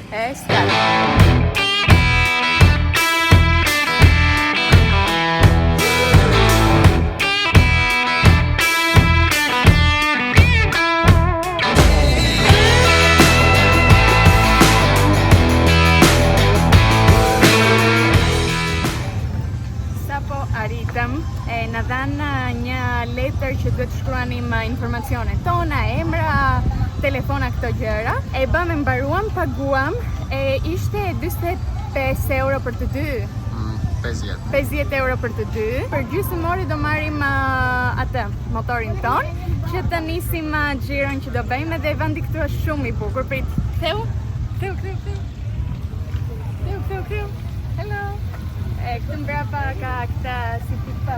[SPEAKER 1] Na dhanë një letër që duhet shkruanim informacionet tona, emra, telefona, këto gjëra. E bëm, e mbaruam, paguam, ishte 25 euro për të dy. 50 euro për të dy. Për gjysmë ore do marrim atë, motorin ton, që të nisim xhiron që do bëjmë dhe vendi këtu është shumë i bukur. Prit, ktheu. Hello. Këtu mbrapa ka këta si tipa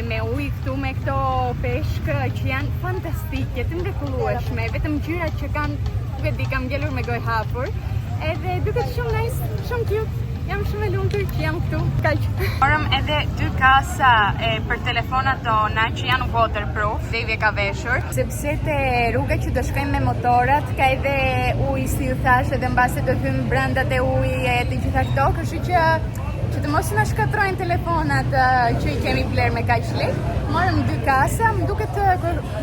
[SPEAKER 1] me ujë këtu, me këto peshkë që janë fantastike, të mrekullueshme, vetëm ngjyrat që kanë, nuk e di, kam ngelur me gojë hapur, edhe duket shumë nice, shumë cute. Jam shumë e lumtur që jam këtu. Kaq. Morëm edhe 2 kasa për telefonat tona që janë waterproof, Devi ka veshur, sepse te rruga që do shkojmë me motorat ka edhe ujë, si ju thash, edhe mbase do hymë brenda te uji e të gjitha këto, kështu që të mos na shkatrojnë telefonat që i kemi bler me kaq lek. Morëm 2 kasa, më duket të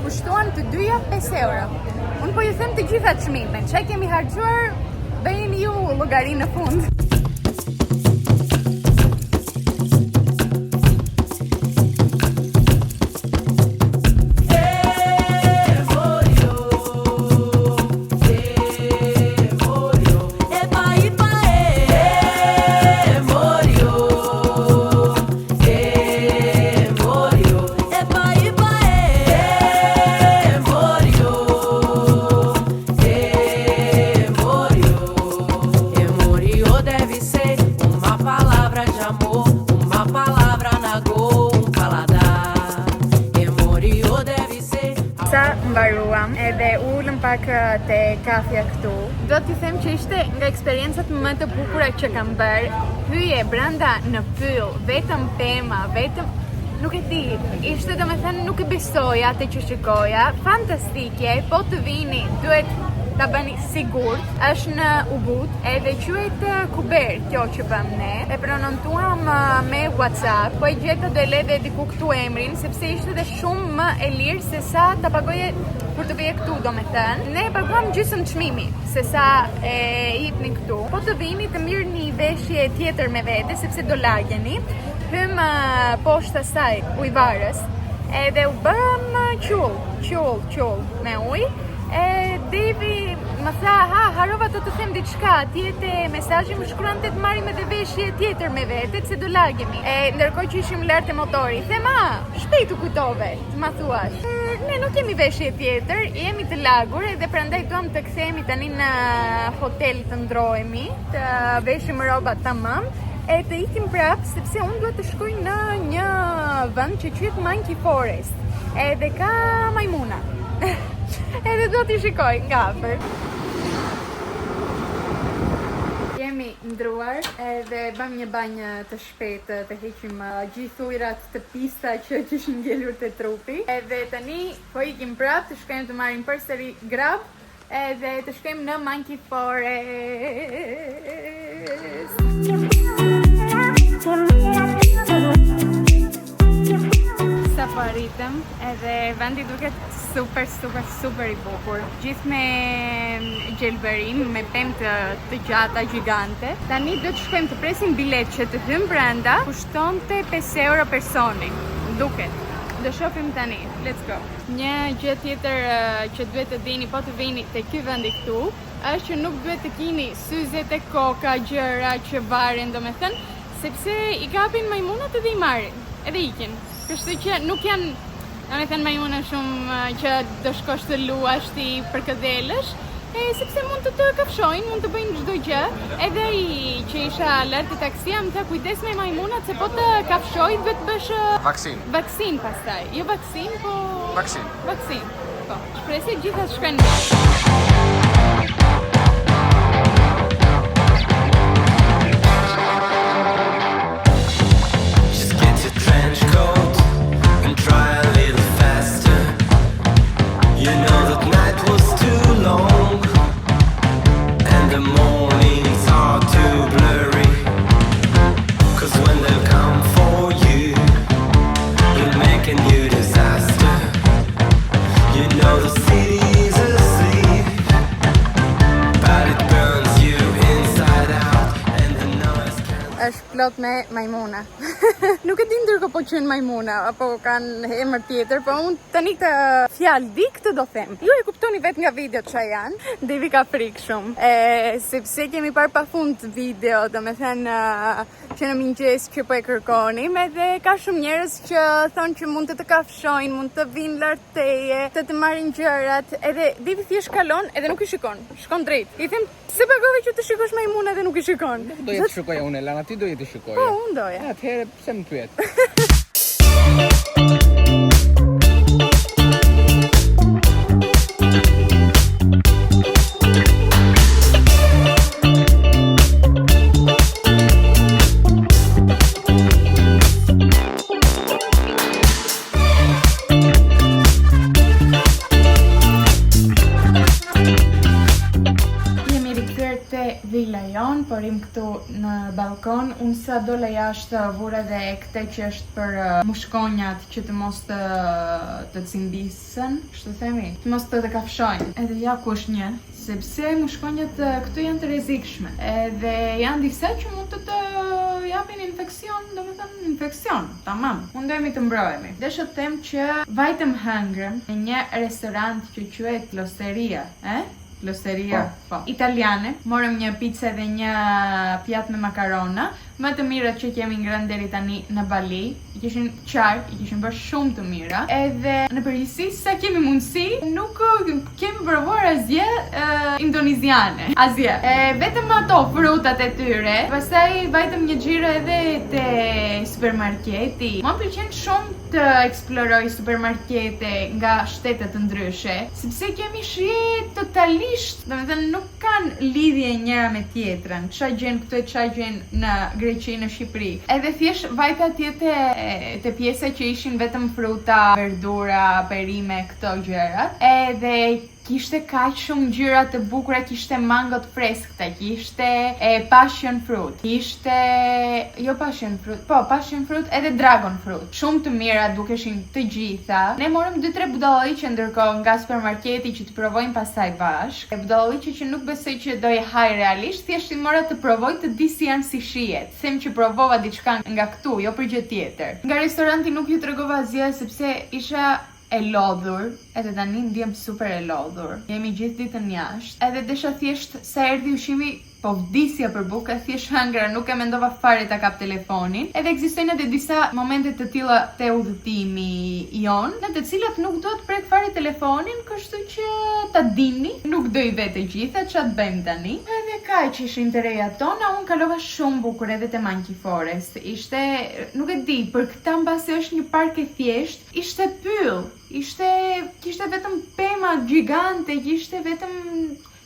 [SPEAKER 1] kushtuan të dyja 5 euro. Unë po ju them të gjitha çmimet, çka kemi harxuar, bëjeni ju llogarinë në fund. Mbaruam edhe ulëm pak te kafja këtu. Do t'i them që ishte nga eksperiencat më të bukura që kam bërë. Hyje brenda në pyll, vetëm pema, vetëm nuk e di, ishte domethënë nuk e besoja atë që shikoja. Fantastike, po të vini, duhet ta bëni sigurt. Është në Ubud, edhe quhet Kuber kjo që bëm ne. E pronontuam me WhatsApp, po e gjeta do e lede diku këtu emrin, sepse ishte dhe shumë më e lirë se sa ta pagoje kur të vije këtu, domethënë. Ne paguam gjysmë çmimi, se sa e jepni këtu. Po të vini të mirëni veshje tjetër me vete, sepse do lageni. Hym poshtë asaj ujvarës, edhe u bëm qull me ujë. Devi më tha, harova të them diçka, tjetë mesazhi më shkruante të marrim edhe veshje tjetër me vete, se do lagemi. Ndërkohë që ishim lart te motori, them, shpejt u kujtove, të ma thuash. Ne nuk kemi veshje tjetër, jemi të lagur edhe prandaj duam të kthehemi tani në hotel të ndrohemi, të veshim rroba tamam. E të ikim prap, sepse unë duhet të shkoj në një vend që quhet Monkey Forest. Edhe ka majmuna. Edhe do t'i shikoj nga afër. Jemi ndruar edhe bëm një banjë të shpejtë, të heqim gjithë ujërat të pista që kishin ngelur te trupi. Edhe tani po ikim prap të shkojmë të marrim përsëri grab edhe të shkojmë në Monkey Forest. Sa po arritëm, edhe vendi duket super i bukur. Gjithë me gjelberim, me pemë të gjata, gjigante. Tani do të shkojmë të presim bilet që të hymë brenda, kushtonte 5 euro personi, duket. Do shohim tani, let's go. Një gjë tjetër që duhet të dini po të vini te ky vendi këtu, është që nuk duhet të keni syzet e koka, gjëra që varen, domethënë, sepse i kapin majmunat edhe i marrin, edhe ikin. Kështu që nuk janë, domethënë, majmuna shumë që do shkosh të luash ti për këdhelësh, Sepse mund të kafshojnë, mund të bëjnë çdo gjë. Edhe ai që isha lart te taksia më tha kujdes me majmunat se po të kafshoj duhet të bësh vaksin pastaj. Jo vaksin, po vaksin. Po, shpresoj gjithë të shkojnë mirë.
[SPEAKER 2] Just get your trench coat and try a little faster. You know that night was too long and the mornings are too blurry. 'Cause when they'll come for you, you'll make a new disaster. You know the city's asleep, but it burns you inside out and the noise can't.
[SPEAKER 1] Është plot me majmuna. Nuk e di ndërkohë po quhen majmuna apo kanë emër tjetër, po unë tani këtë fjalë di këtë do them. Ju e kuptoni vetë nga videot ç'a janë. Devi ka frikë shumë. Sepse kemi parë pafund video, domethënë që në mëngjes që po e kërkonim, edhe ka shumë njerëz që thonë që mund të kafshojnë, mund të vinë lart teje, të marrin gjërat, edhe Devi thjesht kalon edhe nuk i shikon. Shkon drejt. I them pse pagove që të shikosh majmuna dhe nuk i shikon.
[SPEAKER 7] Doja të shikoja unë, Elana, ti doje të shikoje.
[SPEAKER 1] Po, unë doja.
[SPEAKER 7] Atëherë pse më pyet?
[SPEAKER 1] Villa jon, por im këtu në balkon. Unë sa dola jashtë vura dhe këtë që është për mushkonjat që të mos të cimbisen, kështu themi, të mos të kafshojnë. Edhe ja ku është një, sepse mushkonjat këtu janë të rrezikshme. Edhe janë disa që mund të japin infeksion, domethënë infeksion, tamam. Mundohemi të mbrohemi. Desha të them që vajtëm hëngrëm në një restorant që quhet Losteria, Losteria, po. Italiane, morëm një pizza dhe një pjatë me makarona, më të mirat që kemi ngrënë deri tani në Bali. I kishin qartë, i kishin bërë shumë të mira. Edhe në përgjithësi sa kemi mundësi, nuk kemi provuar asgjë indoneziane. Asgjë. Vetëm ato frutat e tyre. Pastaj vajtëm një xhiro edhe te supermarketi. Më pëlqen shumë të eksploroj supermarkete nga shtete të ndryshe, sepse kemi shije totalisht, domethënë nuk kanë lidhje njëra me tjetrën. Ç'a gjen këtu e ç'a gjen në Greqi, në Shqipëri. Edhe thjesht vajta atje te pjesa që ishin vetëm fruta, verdura, perime, këto gjërat. Edhe kishte kaq shumë ngjyra të bukura, kishte mango të freskëta, kishte passion fruit, kishte passion fruit edhe dragon fruit. Shumë të mira dukeshin të gjitha. Ne morëm 2-3 budalliqe ndërkohë nga supermarketi që të provojmë pastaj bashk. Budalliqe që nuk besoj që do i haj realisht, thjesht i mora të provoj të di si janë si shihet. Them që provova diçka nga këtu, jo për gjë tjetër. Nga restoranti nuk ju tregova asgjë sepse isha e lodhur, edhe tani ndjem super e lodhur. Jemi gjithë ditën jashtë. Edhe desha thjesht sa erdhi ushqimi, po vdisja për bukë, thjesht hëngra, nuk e mendova fare ta kap telefonin. Edhe ekzistojnë edhe disa momente të tilla te udhëtimi jon, në të cilat nuk do të prek fare telefonin, kështu që ta dini, nuk do i vete gjitha, ç'a të bëjmë tani. Edhe kaq ishin të reja tona, unë kalova shumë bukur edhe te Monkey Forest. Ishte, nuk e di, për këtë mbasi është një park e thjesht, ishte pyll, kishte vetëm pema gjigante, kishte vetëm,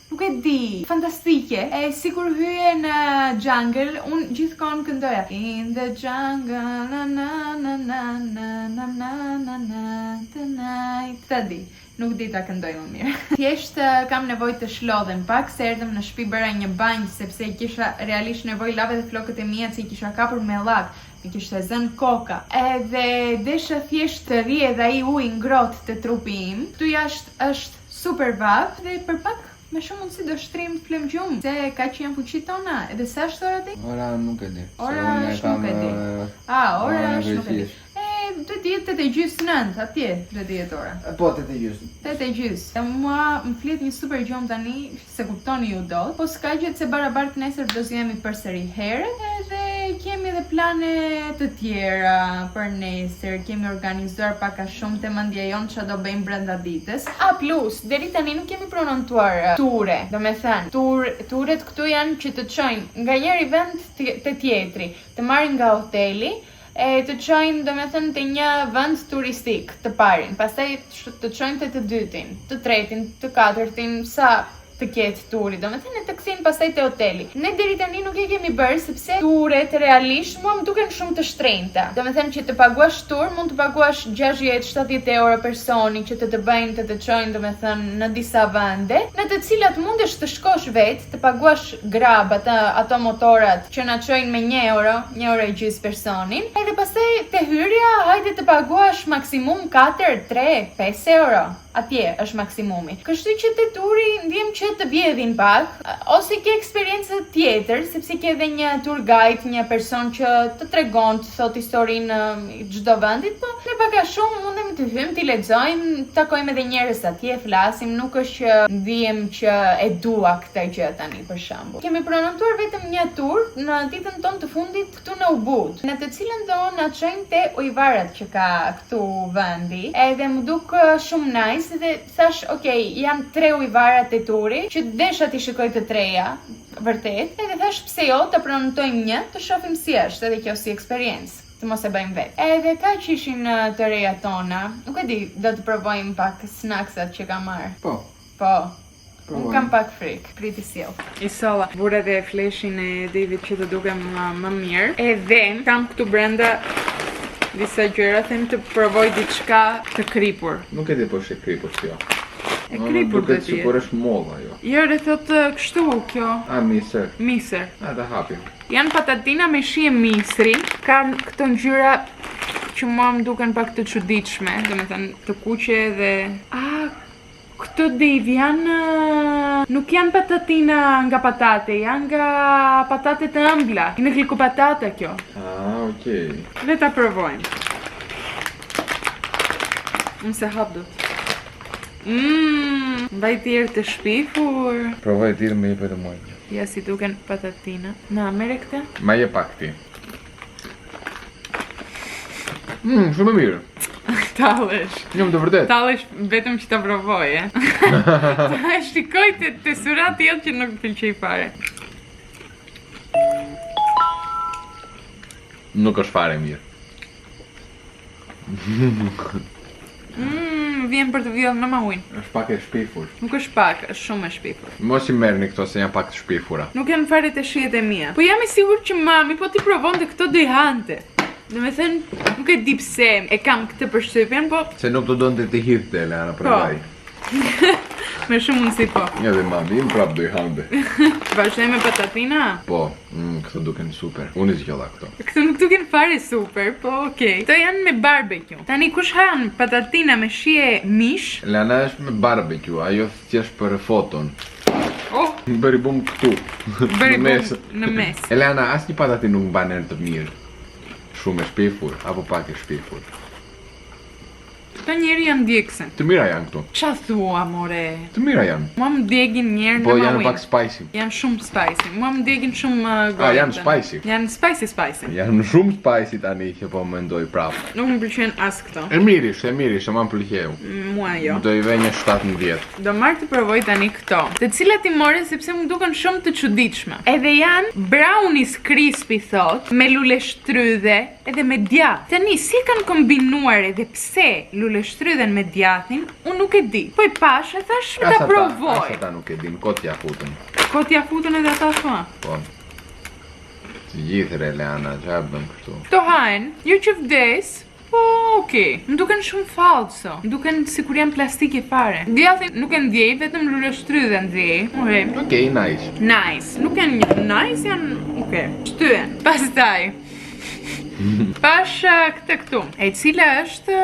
[SPEAKER 1] nuk e di, fantastike. Sikur hyje në jungle, unë gjithkohon këndoja In the jungle, na na na na na na na na tonight. Ta di, nuk di ta këndoj më mirë. Thjesht kam nevojë të shlodhem pak, se erdhëm në shtëpi bëra një banjë sepse kisha realisht nevojë lave dhe flokët e mia që i kisha kapur me llak. I kishte zënë koka. Edhe desha thjesht të rri edhe ai ujë ngrohtë te trupi im. Ktu jashtë është super vap dhe për pak me shumë mundësi do shtrim të flem gjumë. Se ka që janë fuqit tona. Edhe sa është ora ti?
[SPEAKER 3] Ora nuk e di.
[SPEAKER 1] Ora është nuk e di. Ora është nuk e di. Do të jetë 8:30 atje, do të jetë ora.
[SPEAKER 3] Po 8:30.
[SPEAKER 1] 8:30. Mua më flet një super gjumë tani, se kuptoni ju dot. Po s'ka gjë se barabart nesër do zjemi përsëri herët, edhe kemi edhe plane të tjera për nesër, kemi organizuar pak a shumë te mendja jon ç'a do bëjmë brenda ditës. Plus, deri tani nuk kemi pronontuar ture. Do me thënë, turet këtu janë që të çojnë nga njëri vend te tjetri, të marrin nga hoteli e të çojnë, do me thënë, te një vend turistik të parin, pastaj të çojnë te të dytin, të tretin, të katërtin, sa të ketë turi, do me thënë të kthejnë pastaj te hoteli. Ne deri tani nuk e kemi bërë sepse turet realisht mua më duken shumë të shtrenjta. Do me thënë që të paguash tur mund të paguash 60-70 euro personi që të bëjnë të çojnë, do me thënë, në disa vende, në të cilat mundesh të shkosh vetë, të paguash grab ato motorat që na çojnë me 1 euro e gjys personin, edhe pastaj te hyrja hajde të paguash maksimum 4, 3, 5 euro. Atje është maksimumi. Kështu që te turi ndjem që të vjedhin pak, ose ke eksperiencë tjetër, sepse ke edhe një tour guide, një person që të tregon, të thot historinë çdo vendit, po ne pak a shumë mundemi të hyjmë, të lexojmë, takojmë edhe njerëz atje, flasim, nuk është që ndiem që e dua këtë gjë tani për shembull. Kemi pronontuar vetëm një tur në ditën tonë të fundit këtu në Ubud, në të cilën do na çojnë te ujvarat që ka këtu vendi, edhe më duk shumë nice. Dhe thash, janë 3 ujvara te turi, që desha t'i shikoj të treja, vërtet, edhe thash pse jo, të pronontojmë një, të shohim si është, edhe kjo si eksperiencë, të mos e bëjmë vetë. Edhe ka që ishin të reja tona, nuk e di, do të provojmë pak snacksat që ka marrë. Po. Unë kam pak frikë, priti sjell. Isolla, vura dhe fleshin e David që të dukem më mirë, edhe kam këtu brenda disa gjëra, them të provoj diçka të kripur.
[SPEAKER 3] Nuk e di po është e kripur kjo.
[SPEAKER 1] E kripur do të
[SPEAKER 3] jetë. Është molla jo.
[SPEAKER 1] Jo, re thot kështu kjo.
[SPEAKER 3] Misër.
[SPEAKER 1] Misër.
[SPEAKER 3] Da hapim.
[SPEAKER 1] Janë patatina me shije misri, kanë këto ngjyra që mua më duken pak të çuditshme, domethënë të kuqe dhe këto Dave nuk janë patatina nga patate, janë nga patate të ëmbla. Në kliku patata kjo.
[SPEAKER 3] Okej.
[SPEAKER 1] Le ta provojmë. Unë se hap dot. Mbaj tjerë të shpifur.
[SPEAKER 3] Provoj tjerë me jepet e muaj.
[SPEAKER 1] Ja si duken patatina. Na, mere këte?
[SPEAKER 3] Ma je pak ti. Shumë mirë.
[SPEAKER 1] Tallesh.
[SPEAKER 3] Njëm të vërtet.
[SPEAKER 1] Tallesh vetëm që ta provoj, Ta shikoj të surat jetë që nuk pëlqej fare.
[SPEAKER 3] Nuk është fare mirë.
[SPEAKER 1] Vjen për të vjedhur në maujin.
[SPEAKER 3] Është pak e shpifur.
[SPEAKER 1] Nuk është pak, është shumë e shpifur.
[SPEAKER 3] Mos i merrni këto se janë pak të shpifura.
[SPEAKER 1] Nuk janë fare të shijet e mia. Po jam i sigurt që mami po ti provonte këto do i hante. Do me thënë, nuk e di pse e kam këtë përshtypjen, po...
[SPEAKER 3] Se nuk të donte të hidhte, Eleana, prandaj.
[SPEAKER 1] Me shumë mundësi po.
[SPEAKER 3] Ja dhe mami, im prap do i hante.
[SPEAKER 1] Vazhdoj me patatina?
[SPEAKER 3] Po, këto duken super. Unë i zgjodha këto.
[SPEAKER 1] Këto nuk duken fare super, po okej. Këto janë me barbecue. Tani kush han patatina me shije mish?
[SPEAKER 3] Eleana është me barbecue, ajo thjesht për foton. Bëri bum këtu.
[SPEAKER 1] Bëri bum në mes.
[SPEAKER 3] Eleana, asnjë patatin nuk mban erë të mirë. Shumë e shpifur, apo pak e shpifur.
[SPEAKER 1] Këto njeri janë djegsen.
[SPEAKER 3] Të mira janë këtu.
[SPEAKER 1] Qa thua, more?
[SPEAKER 3] Të mira janë.
[SPEAKER 1] Mua më djegin njerë në
[SPEAKER 3] Po
[SPEAKER 1] mawin.
[SPEAKER 3] janë pak spicy.
[SPEAKER 1] Janë shumë spicy. Mua më djegin shumë gojë.
[SPEAKER 3] Janë spicy.
[SPEAKER 1] Janë spicy.
[SPEAKER 3] Janë shumë spicy tani që po mendoj prapë.
[SPEAKER 1] Nuk më pëlqen as këto.
[SPEAKER 3] E mirish, ma më pëlqeu.
[SPEAKER 1] Mua jo.
[SPEAKER 3] Do i vej një 17.
[SPEAKER 1] Do marrë të provoj tani këto, të cilat i more sepse më duken shumë të çuditshme. Edhe janë brownies crispy thot, me lule shtrydhe edhe me djath. Tani si kanë kombinuar edhe pse lule shtrydhen me djathin, unë nuk e di. Po i pash e thash ta provoj.
[SPEAKER 3] Ata nuk e din, kot ja futën.
[SPEAKER 1] Kot ja futën edhe ata thua.
[SPEAKER 3] Po. Të gjithë Eleana, ç'a bën këtu?
[SPEAKER 1] Këto hajn, jo që vdes. Po, okej. Më duken shumë falso. Më duken sikur janë plastike fare. Djathin nuk e ndjej, vetëm lule shtrydhe ndjej.
[SPEAKER 3] Okej, nice.
[SPEAKER 1] Nice. Nuk janë nice, janë shtyen. Pastaj pash këtë këtu, e cila është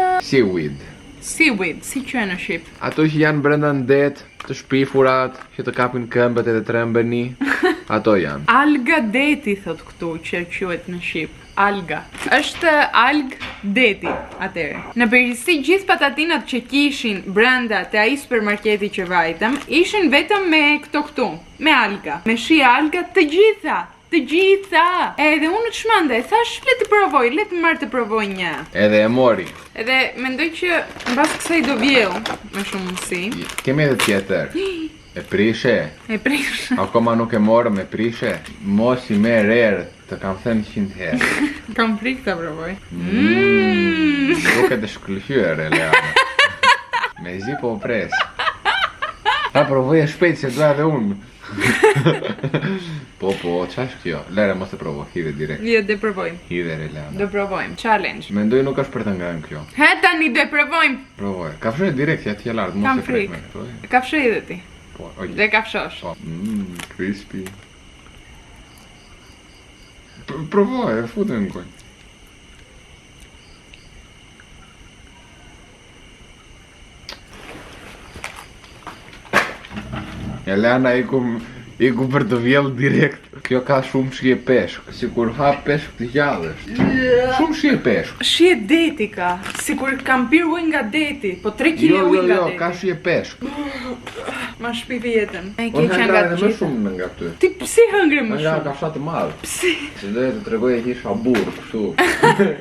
[SPEAKER 1] Seaweed, si që e në shqip?
[SPEAKER 3] Ato që janë brenda ndet, të shpifurat, që të kapin këmbët edhe trembeni, ato janë.
[SPEAKER 1] Alga deti, thot këtu, që quhet në shqip. Alga. Është alg deti, atere. Në përgjithësi gjithë patatinat që kishin brenda të ai supermarketi që vajtëm, ishin vetëm me këto këtu, me alga. Me shi alga të gjitha. Të gjitha. Edhe unë të shmande, thash le të provoj, le të marrë të provoj një.
[SPEAKER 3] Edhe e mori.
[SPEAKER 1] Edhe mendoj që mbas kësaj do vjell me shumë mundësi.
[SPEAKER 3] Kemi edhe tjetër. E prishe.
[SPEAKER 1] E prish.
[SPEAKER 3] Akoma nuk e morëm e prishe. Mos i merr erë, të kam thënë 100 herë.
[SPEAKER 1] Kam frikë ta provoj.
[SPEAKER 3] Duket të shkëlqyer Eleana. Me zi po pres. Ta provoj e shpejt se doja edhe unë. Po, ç'është kjo? Lere mos e provo, hidhe direkt.
[SPEAKER 1] Jo, do provojmë.
[SPEAKER 3] Hidhe Eleana.
[SPEAKER 1] Do provojmë. Challenge.
[SPEAKER 3] Mendoj nuk është për të ngrënë kjo.
[SPEAKER 1] He tani do e provojmë.
[SPEAKER 3] Provoj. Kafshoj direkt ja t'ja lart, mos
[SPEAKER 1] Kam
[SPEAKER 3] e prek
[SPEAKER 1] frikë.
[SPEAKER 3] me. Provoj.
[SPEAKER 1] Kafshoj edhe ti.
[SPEAKER 3] Po, oj.
[SPEAKER 1] Dhe kafshosh.
[SPEAKER 3] Po, crispy. Provoj, e futem në gojë. Eleana i ku për të vjell direkt. Kjo ka shumë shije peshk, sikur hap peshk të gjallësh. Shumë shije peshk.
[SPEAKER 1] Shije deti ka, sikur kam pirë ujë nga deti, po 3 kg ujë nga deti.
[SPEAKER 3] Ka shije peshk.
[SPEAKER 1] Ma shpi vjetën. E ke
[SPEAKER 3] Unë
[SPEAKER 1] qenë
[SPEAKER 3] hëngra
[SPEAKER 1] nga
[SPEAKER 3] edhe
[SPEAKER 1] të
[SPEAKER 3] më
[SPEAKER 1] gjitha.
[SPEAKER 3] shumë nga ty.
[SPEAKER 1] Ti pse hëngre më
[SPEAKER 3] Nga
[SPEAKER 1] shumë?
[SPEAKER 3] kafsha të madh.
[SPEAKER 1] Pse?
[SPEAKER 3] Se doja të tregoj e kisha burr kështu.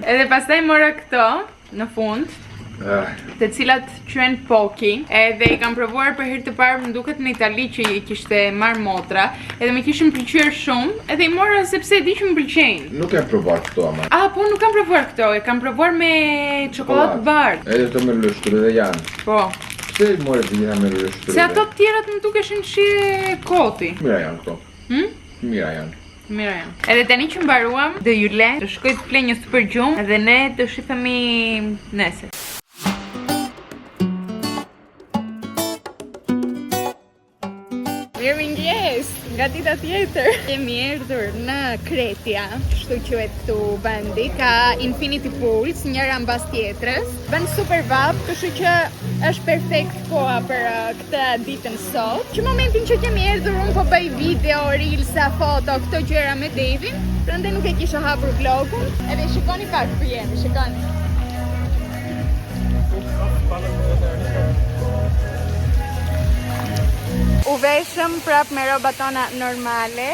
[SPEAKER 1] Edhe pastaj mora këto në fund, të cilat quhen poki, edhe i kam provuar për herë të parë, më duket në Itali që i kishte marrë motra, edhe më kishin pëlqyer shumë, edhe i mora sepse di që më pëlqejnë.
[SPEAKER 3] Nuk e provuar këto ama.
[SPEAKER 1] Po nuk kam provuar këto, e kam provuar me çokoladë bardh.
[SPEAKER 3] Edhe këto me lështër edhe janë.
[SPEAKER 1] Po.
[SPEAKER 3] Pse i more të gjitha me lështër?
[SPEAKER 1] Se ato të tjerat më dukeshin shije koti.
[SPEAKER 3] Mira janë këto. Mira janë.
[SPEAKER 1] Mira janë. Edhe tani që mbaruam, do ju le të shkoj të flej një super gjumë edhe ne do shifemi nesër. Mirëmëngjes, nga dita tjetër. Kemi erdhur në Kretja, kështu quhet këtu vendi, ka infinity pools, njëra mbas tjetrës. Bën super vap, kështu që është perfekt koha për këtë ditën sot. Që momentin që kemi erdhur unë po bëj video, reelsa, foto, këto gjëra me Devin, prandaj nuk e kisha hapur vlogun. Edhe shikoni pak ku jemi, shikoni. U veshëm prap me rrobat tona normale,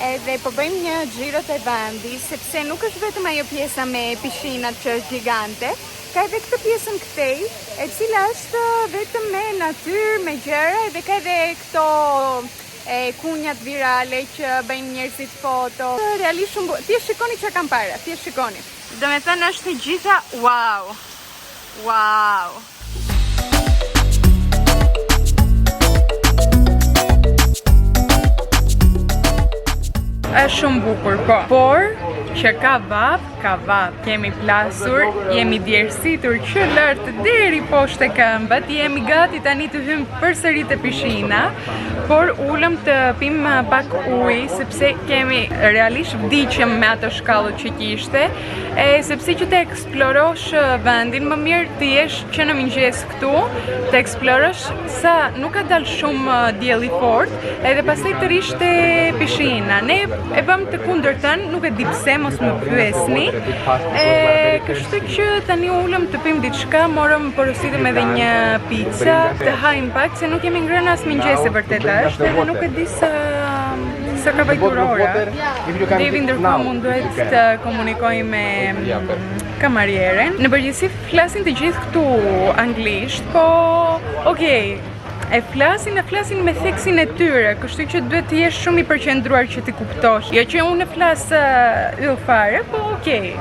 [SPEAKER 1] edhe po bëjmë një xhiro të vendi, sepse nuk është vetëm ajo pjesa me pishinat që është gjigante, ka edhe këtë pjesën këtej, e cila është vetëm me natyrë, me gjëra, edhe ka edhe këto kunjat virale që bëjnë njerëzit foto. Realisht shumë thjesht shikoni çka kam para, thjesht shikoni. Do me thënë është të gjitha wow. Wow. Është shumë bukur, po. Por që ka vap. Kemi plasur, jemi djersitur që lart deri poshtë këmbët, jemi gati tani të hymë përsëri te pishina, por ulëm të pim pak ujë sepse kemi realisht vdiqëm me ato shkallët që kishte, sepse që të eksplorosh vendin, më mirë të jesh që në mëngjes këtu, të eksplorosh sa nuk ka dalë shumë dielli fort, edhe pastaj të rish te pishina. Ne e bëm të kundërtën, nuk e di pse, mos më pyesni. Kështu që tani ulëm të pim diçka, morëm porositem edhe një pica, të hajmë pak, se nuk kemi ngrënë as mëngjes e vërtet është, edhe nuk e di sa ka vajtur ora. Devi ndërkohë munduhet të komunikoj me kamarieren. Në përgjithësi flasin të gjithë këtu anglisht, po okej. E flasin me theksin e tyre, kështu që duhet të jesh shumë i përqendruar që ti kuptosh. Jo që unë flas yll fare, po okej.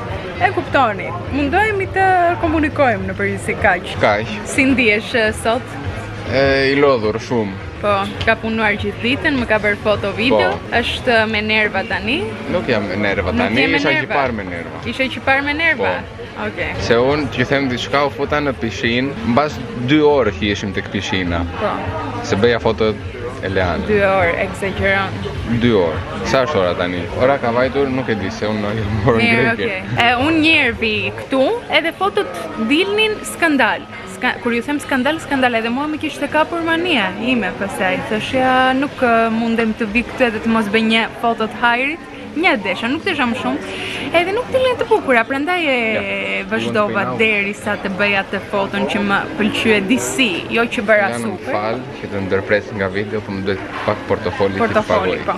[SPEAKER 1] E kuptoni. Mundohemi të komunikojmë në përgjithësi kaq.
[SPEAKER 3] Kaq.
[SPEAKER 1] Si ndihesh sot?
[SPEAKER 3] I lodhur shumë.
[SPEAKER 1] Po, ka punuar gjithë ditën, më ka bërë foto video, është me nerva tani?
[SPEAKER 3] Nuk jam me nerva tani, isha që parë me nerva.
[SPEAKER 1] Isha që parë me nerva? Okej.
[SPEAKER 3] Se unë, që them diçka, u futa në pishin, mbas 2 orë që ishim tek pishina.
[SPEAKER 1] Po.
[SPEAKER 3] Se bëja fotot Eleana.
[SPEAKER 1] 2 orë, exageron.
[SPEAKER 3] 2 orë. Sa është ora tani? Ora ka vajtur, nuk e di se unë jam morën greke.
[SPEAKER 1] Unë njerë vi këtu, edhe fotot dilnin skandal. Kur ju them skandal, edhe mua më kishte kapur mania ime pastaj. Thashja nuk mundem të vi këtu edhe të mos bëj një foto të hajrit. Një desha, nuk desha më shumë. Edhe nuk të lejnë të bukura, prandaj e vazhdova derisa të bëja atë foton që më pëlqye disi, jo që bëra super.
[SPEAKER 3] Janë falë që të ndërpres nga video, po më duhet pak portofoli që të pagoj.
[SPEAKER 1] Po.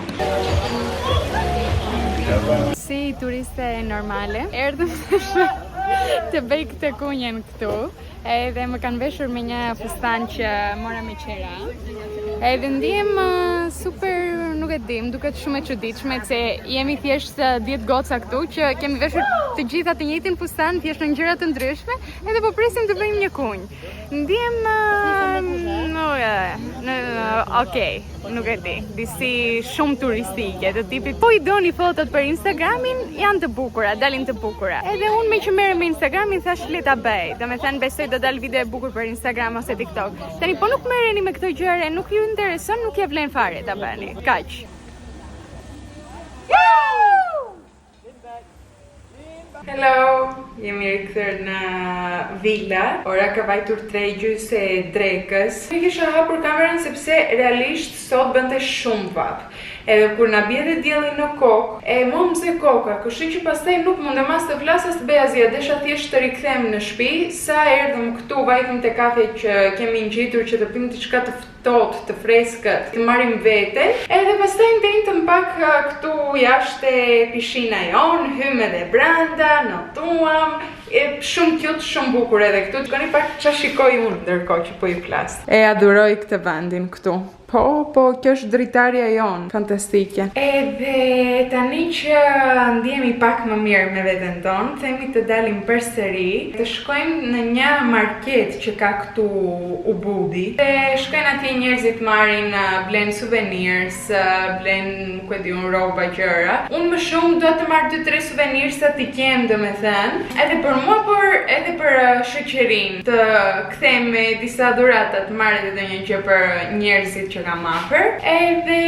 [SPEAKER 1] Si turiste normale, erdhëm të bëj këtë kunjen këtu, edhe më kanë veshur me një fustan që mora me qera. Edhe ndihem super, nuk e dim, duket shumë e çuditshme se jemi thjesht 10 goca këtu që kemi veshur të gjitha të njëjtin fustan, thjesht në ngjyra të ndryshme, edhe po presim të bëjmë një kunj. Ndihem okej, nuk e di, disi shumë turistike të tipit. Po i doni fotot për Instagramin, janë të bukura, dalin të bukura. Edhe unë me që merrem me Instagramin thash le ta bëj. Domethënë besoj do dal video e bukur për Instagram ose TikTok. Tani po nuk merreni me këto gjëra, nuk ju intereson, nuk ja vlen fare ta bëni. Kaq. Hello, jemi rikthyer në vila. Ora ka vajtur 3:30 e drekës. Nuk kisha hapur kamerën sepse realisht sot bënte shumë vap. Edhe kur na bie dhe dielli në kokë, e mua mze koka, kështu që pastaj nuk mundem as të flas as të bëj asgjë, desha thjesht të rikthehem në shtëpi. Sa erdhëm këtu, vajtëm te kafe që kemi ngjitur që të pimë diçka të ftohtë, të freskët, të marrim veten. Edhe pastaj ndejtëm pak këtu jashtë pishina jon, hym edhe brenda, notuam. Shumë cute, shumë bukur edhe këtu. Shikoni pak çfarë shikoj unë ndërkohë që po i flas. E adhuroj këtë vendin këtu. Po, kjo është dritarja jon, fantastike. Edhe tani që ndihemi pak më mirë me veten tonë, themi të dalim përsëri, të shkojmë në një market që ka këtu Ubudi. Dhe shkojnë atje njerëzit marrin, blen souvenirs, blen, nuk e di unë, rroba, gjëra. Unë më shumë do të marr 2-3 souvenirsa të kem, domethënë, edhe për mua, por edhe për shoqërinë, të kthejmë me disa dhurata, të marr edhe ndonjë gjë për njerëzit që kam afër. Edhe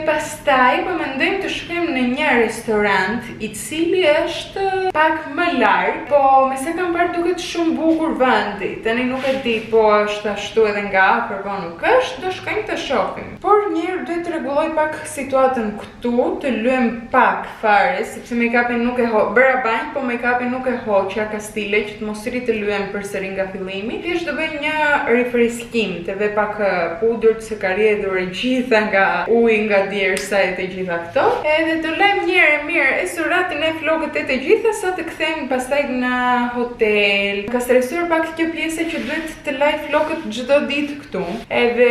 [SPEAKER 1] pastaj po mendojmë të shkojmë në një restorant i cili është pak më larg, po me sa kam parë duket shumë bukur vendi. Tani nuk e di po është ashtu edhe nga afër, po nuk është, do shkojmë të shohim. Por njëherë duhet të rregulloj pak situatën këtu, të luem pak fare, sepse make-upin nuk e bëra banjë, po make-upin nuk e hoqa kastile që të mos rri të luem përsëri nga fillimi. Thjesht do bëj një rifreskim, të vë pak pudër se ka rrjedhur e gjitha nga uji, nga djersa e të gjitha këto. Edhe të lajm një herë mirë e suratin e flokët e të gjitha sa të kthejmë pastaj në hotel. Ka stresuar pak kjo pjesë që duhet të laj flokët çdo ditë këtu. Edhe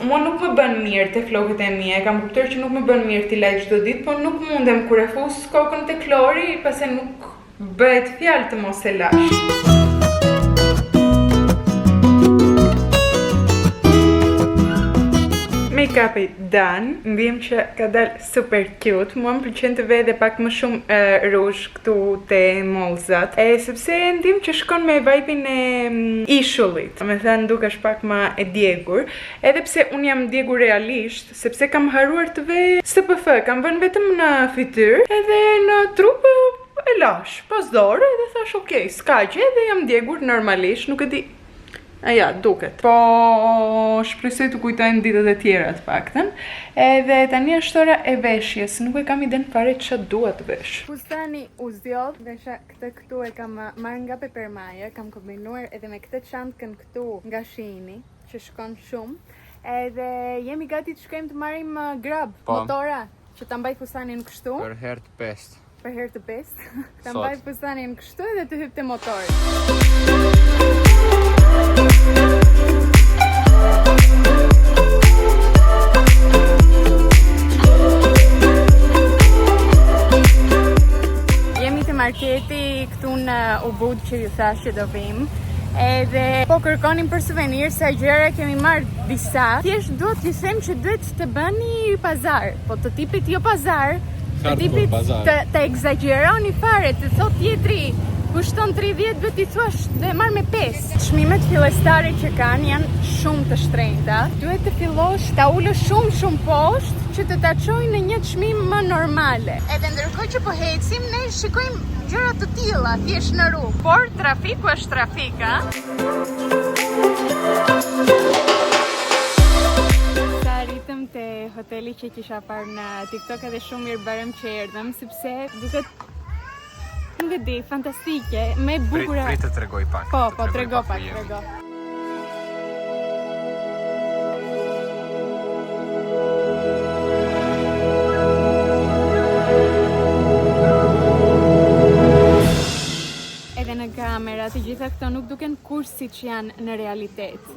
[SPEAKER 1] mua nuk më bën mirë te flokët e mia. Kam kuptuar që nuk më bën mirë t'i laj çdo ditë, po nuk mundem kur e fus kokën te klori, pastaj nuk bëhet fjalë të mos e lash. Make-upi done, ndihem që ka dalë super cute. Mua më pëlqen të vë edhe pak më shumë ruzh këtu te molzat, sepse ndihem që shkon me vibe-in e ishullit. Me thënë dukesh pak më e djegur, edhe pse unë jam djegur realisht, sepse kam haruar të vë SPF, kam vënë vetëm në fytyrë, edhe në trup e lash, pas dorë, edhe thash okay, s'ka gjë, edhe jam djegur normalisht, nuk e di. Ja, duket. Po shpresoj të kujtojnë ditët e tjera të paktën. Edhe tani është ora e veshjes, nuk e kam iden fare çfarë dua të vesh. Fustani u zgjodh, vesha këtë këtu e kam marrë nga Pepermaja, kam kombinuar edhe me këtë çantkën këtu nga Sheini, që shkon shumë. Edhe jemi gati të shkojmë të marrim grab, motora, që ta mbaj fustanin kështu.
[SPEAKER 3] Për herë të pestë.
[SPEAKER 1] Për herë të pestë. Ta mbaj fustanin kështu edhe të hyp te motori. Jemi te marketi këtu në Ubud që ju thash që do vim. Edhe po kërkonim për suvenir, sa gjëra kemi marrë disa. Thjesht duhet t'ju them që duhet të bëni pazar, po të tipit jo pazar, të tipit të egzagjeroni fare, të thot tjetri kushton 30, duhet t'i thuash dhe marr me 5. Çmimet fillestare që kanë janë shumë të shtrenjta. Duhet të fillosh ta ulësh shumë poshtë që të ta çojë në një çmim më normale. Edhe ndërkohë që po ecim, ne shikojmë gjëra të tilla thjesht në rrugë. Por trafiku është trafik, a? Sa arritëm te hoteli që kisha parë në TikTok edhe shumë mirë bërëm që erdhëm, sepse duket nuk e di, fantastike, me bukura.
[SPEAKER 3] Prit të tregoj pak.
[SPEAKER 1] Po, trego pak, trego. kamera, të gjitha këto nuk duken kurrë siç janë në realitet.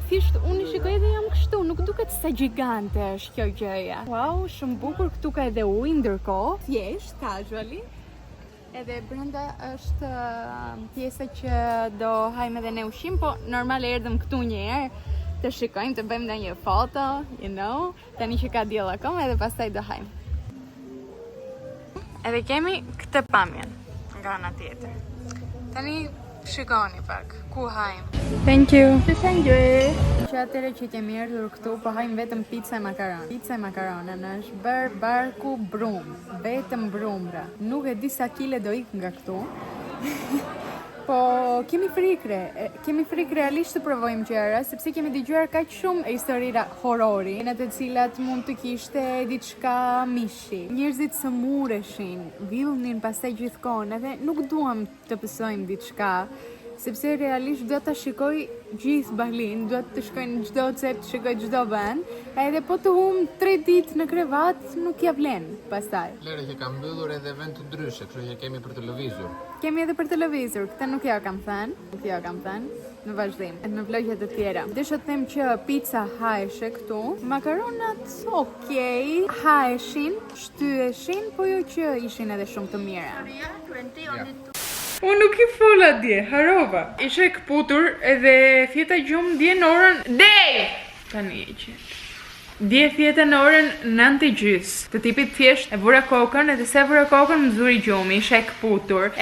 [SPEAKER 1] Thjesht unë i shikoj dhe jam kështu, nuk duket sa gjigante është kjo gjëja. Wow, shumë bukur, këtu ka edhe ujë ndërkohë, thjesht, casually. Edhe brenda është pjesa që do hajmë edhe ne ushqim, po normal erdhëm këtu një herë të shikojmë, të bëjmë ndonjë foto, you know, tani që ka diell akoma edhe pastaj do hajmë. Edhe kemi këtë pamjen nga ana tjetër. Tani shikoni pak, ku hajmë. Thank you. Thank you. Që atëre që kemi erdhur këtu, po hajmë vetëm pizza e makaron. Pizza e makaronën është bërë barku brum, vetëm brumra. Nuk e di sa kile do ik nga këtu. Po kemi frikë realisht të provojmë gjëra, sepse kemi dëgjuar kaq shumë historira horrori, në të cilat mund të kishte diçka mishi. Njerëzit sëmureshin, villnin pastaj gjithkohon, edhe nuk duam të pësojmë diçka, sepse realisht do ta shikoj gjithë Balin, do të shkoj në çdo cep, të shikoj çdo vend, edhe po të hum 3 ditë në krevat nuk ja vlen pastaj.
[SPEAKER 3] Lere që ka mbyllur edhe vend të ndryshe, kështu që kemi për të lëvizur.
[SPEAKER 1] Kemi edhe për të lëvizur, këtë nuk ja kam thënë, në vazhdim, në vlogje të tjera. Desha të them që pizza haeshe këtu, makaronat okej, haeshin, shtyeshin, po jo që ishin edhe shumë të mira. Unë nuk i fola dje, harova. Ishe këputur edhe fjeta gjumë dje në orën... Tani e që... Dje fjeta në orën 9:30. Të tipit thjesht e vura kokën, edhe se vura kokën më zuri gjumi, ishe këputur.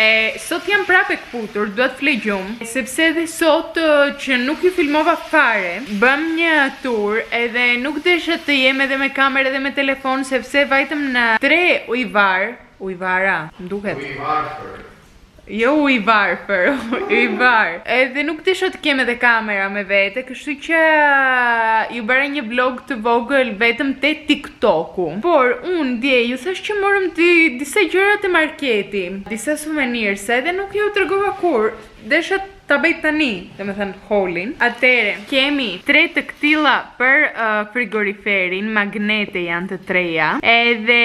[SPEAKER 1] Sot jam prape këputur, duhet fle gjumë, sepse edhe sot që nuk ju filmova fare, bëm një tur, edhe nuk desha të jem edhe me kamerë edhe me telefon, sepse vajtëm në 3 ujvara, më duket. Jo ujvarëfër, ujvar. Edhe nuk desha të kem edhe kamera me vete, kështu që ju bëra një vlog të vogël vetëm te TikToku. Por unë dje ju thash që morëm disa gjëra të marketi, disa suvenirse, edhe nuk ju tregova kur. Desha ta bëj tani, dhe me thënë holin. Atere, kemi 3 të këtilla për frigoriferin, magnete janë të 3-ja, edhe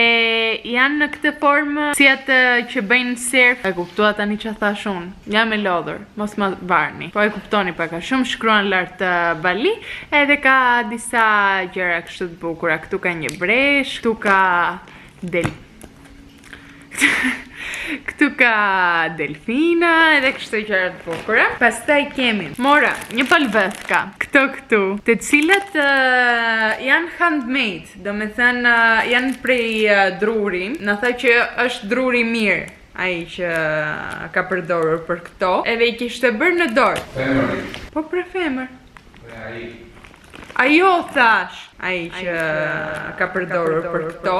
[SPEAKER 1] janë në këtë formë si atë që bëjnë surf. E kuptua tani që thash unë, jam e lodhur, mos ma varni. Po e kuptoni pak a shumë, shkruan lartë Bali, edhe ka disa gjëra kështu të bukura. Këtu ka një bresh, këtu ka këtu ka delfina edhe kështu gjëra të bukura. Pastaj kemi mora një palvethka këtu, të cilat janë handmade, do me thënë janë prej druri. Na tha që është druri mirë ai që ka përdorur për këto, edhe i kishte bërë në dorë. Femër. Po për femër. Ajo thash, ai që ka përdorur për këto.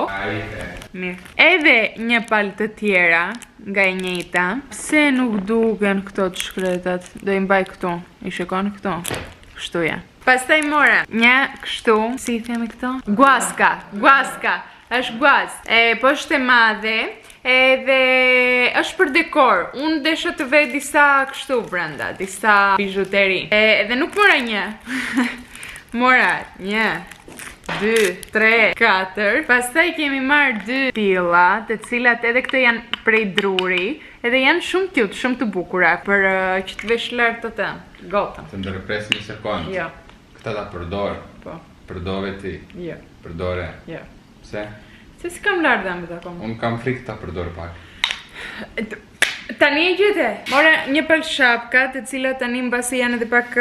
[SPEAKER 1] Mirë. Edhe një palë të tjera nga e njëjta. Pse nuk duken këto të shkretat? Do i mbaj këtu. I shikon këtu. Kështu ja. Pastaj mora një kështu, si i themi këto? Guaska. Është guas. Po është e madhe. Edhe është për dekor. Unë desha të ve disa kështu brenda, disa bijuteri. Edhe nuk mora një. Mora 1, 2, 3, 4. Pastaj kemi marrë 2 pilla, të cilat edhe këto janë prej druri, edhe janë shumë cute, shumë të bukura për që të vesh lart atë. Gota.
[SPEAKER 3] Të ndërpres një sekond.
[SPEAKER 1] Jo.
[SPEAKER 3] Këta ta përdor. Po. Përdove ti.
[SPEAKER 1] Jo.
[SPEAKER 3] Përdore.
[SPEAKER 1] Jo.
[SPEAKER 3] Pse?
[SPEAKER 1] Se si kam lartë dhe më akoma.
[SPEAKER 3] Unë kam frikë ta përdor pak.
[SPEAKER 1] Tani e gjete. Mora një palë shapka, të cilat tani mbasi janë edhe pak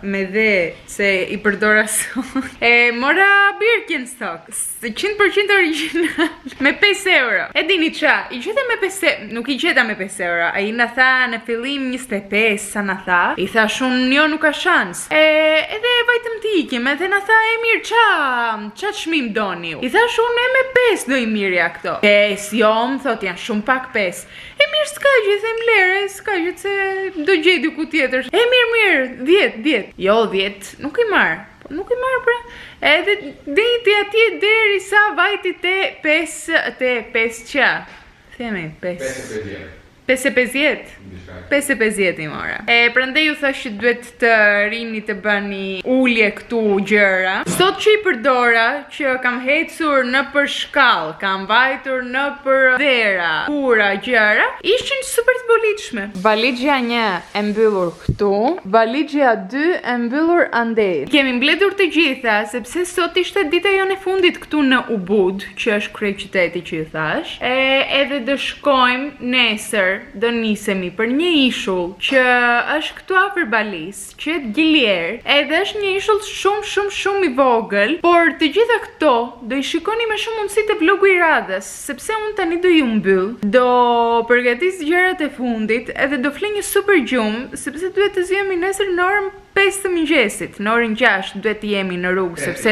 [SPEAKER 1] me dhe se i përdora sot. Mora Birkenstock, 100% original, me 5 euro. E dini qa, i gjeta me 5 euro, nuk i gjeta me 5 euro. A i na tha në fillim 25, sa na tha. I tha shumë njo nuk ka shans. Edhe vajtëm t'i ikim, edhe na tha e mirë qa çmim doni ju. I tha shumë me 5 do i mirja këto. 5, jo, më thot janë shumë pak 5. E mirë s'ka gjë, them lere, s'ka gjë se do gjej diku tjetër. E mirë, 10. Jo, 10, nuk i marr. Nuk i marr pra. Edhe deti atje deri sa vajti te 5 qa. Themi 5. 5.50 i mora. Prandaj ju thash që duhet të rini të bëni ulje këtu gjëra. Sot që i përdora që kam hecur në për shkallë, kam vajtur në për dhera, pura gjëra, ishin super të bolitshme. Valizhja 1 e mbyllur këtu, valizhja 2 e mbyllur andej. Kemi mbledhur të gjitha sepse sot ishte dita jonë e fundit këtu në Ubud, që është kryeqyteti që ju thash. Edhe do shkojmë nesër, do nisemi për një ishull që është këtu afër Balis, që është Gilier, edhe është një ishull shumë i vogël, por të gjitha këto do i shikoni me shumë mundësi te vlogu i radhës, sepse unë tani do ju mbyll, do përgatis gjërat e fundit, edhe do fle një super gjumë, sepse duhet të zihemi nesër në orën 5 të mëngjesit, në orën 6 duhet të jemi në rrugë, sepse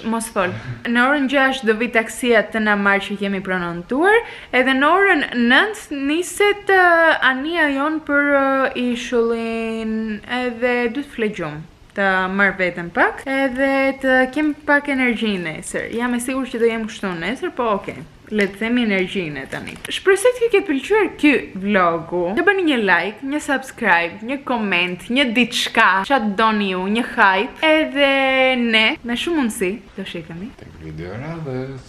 [SPEAKER 1] mos fol. Në orën 6 do vi taksia të na marrë që kemi pronontuar, edhe në orën 9 niset ania jon për ishullin, edhe duhet fle gjumë. Të marrë vetën pak, edhe të kem pak energji nesër. Jam e sigur që do jem kështu nesër, po okej. Le të themi energjinë tani. Shpresoj të ketë pëlqyer ky vlogu. Të bëni një like, një subscribe, një comment, një diçka, çfarë doni ju, një hype, edhe ne me shumë mundësi do shikemi
[SPEAKER 3] Tek video radhës.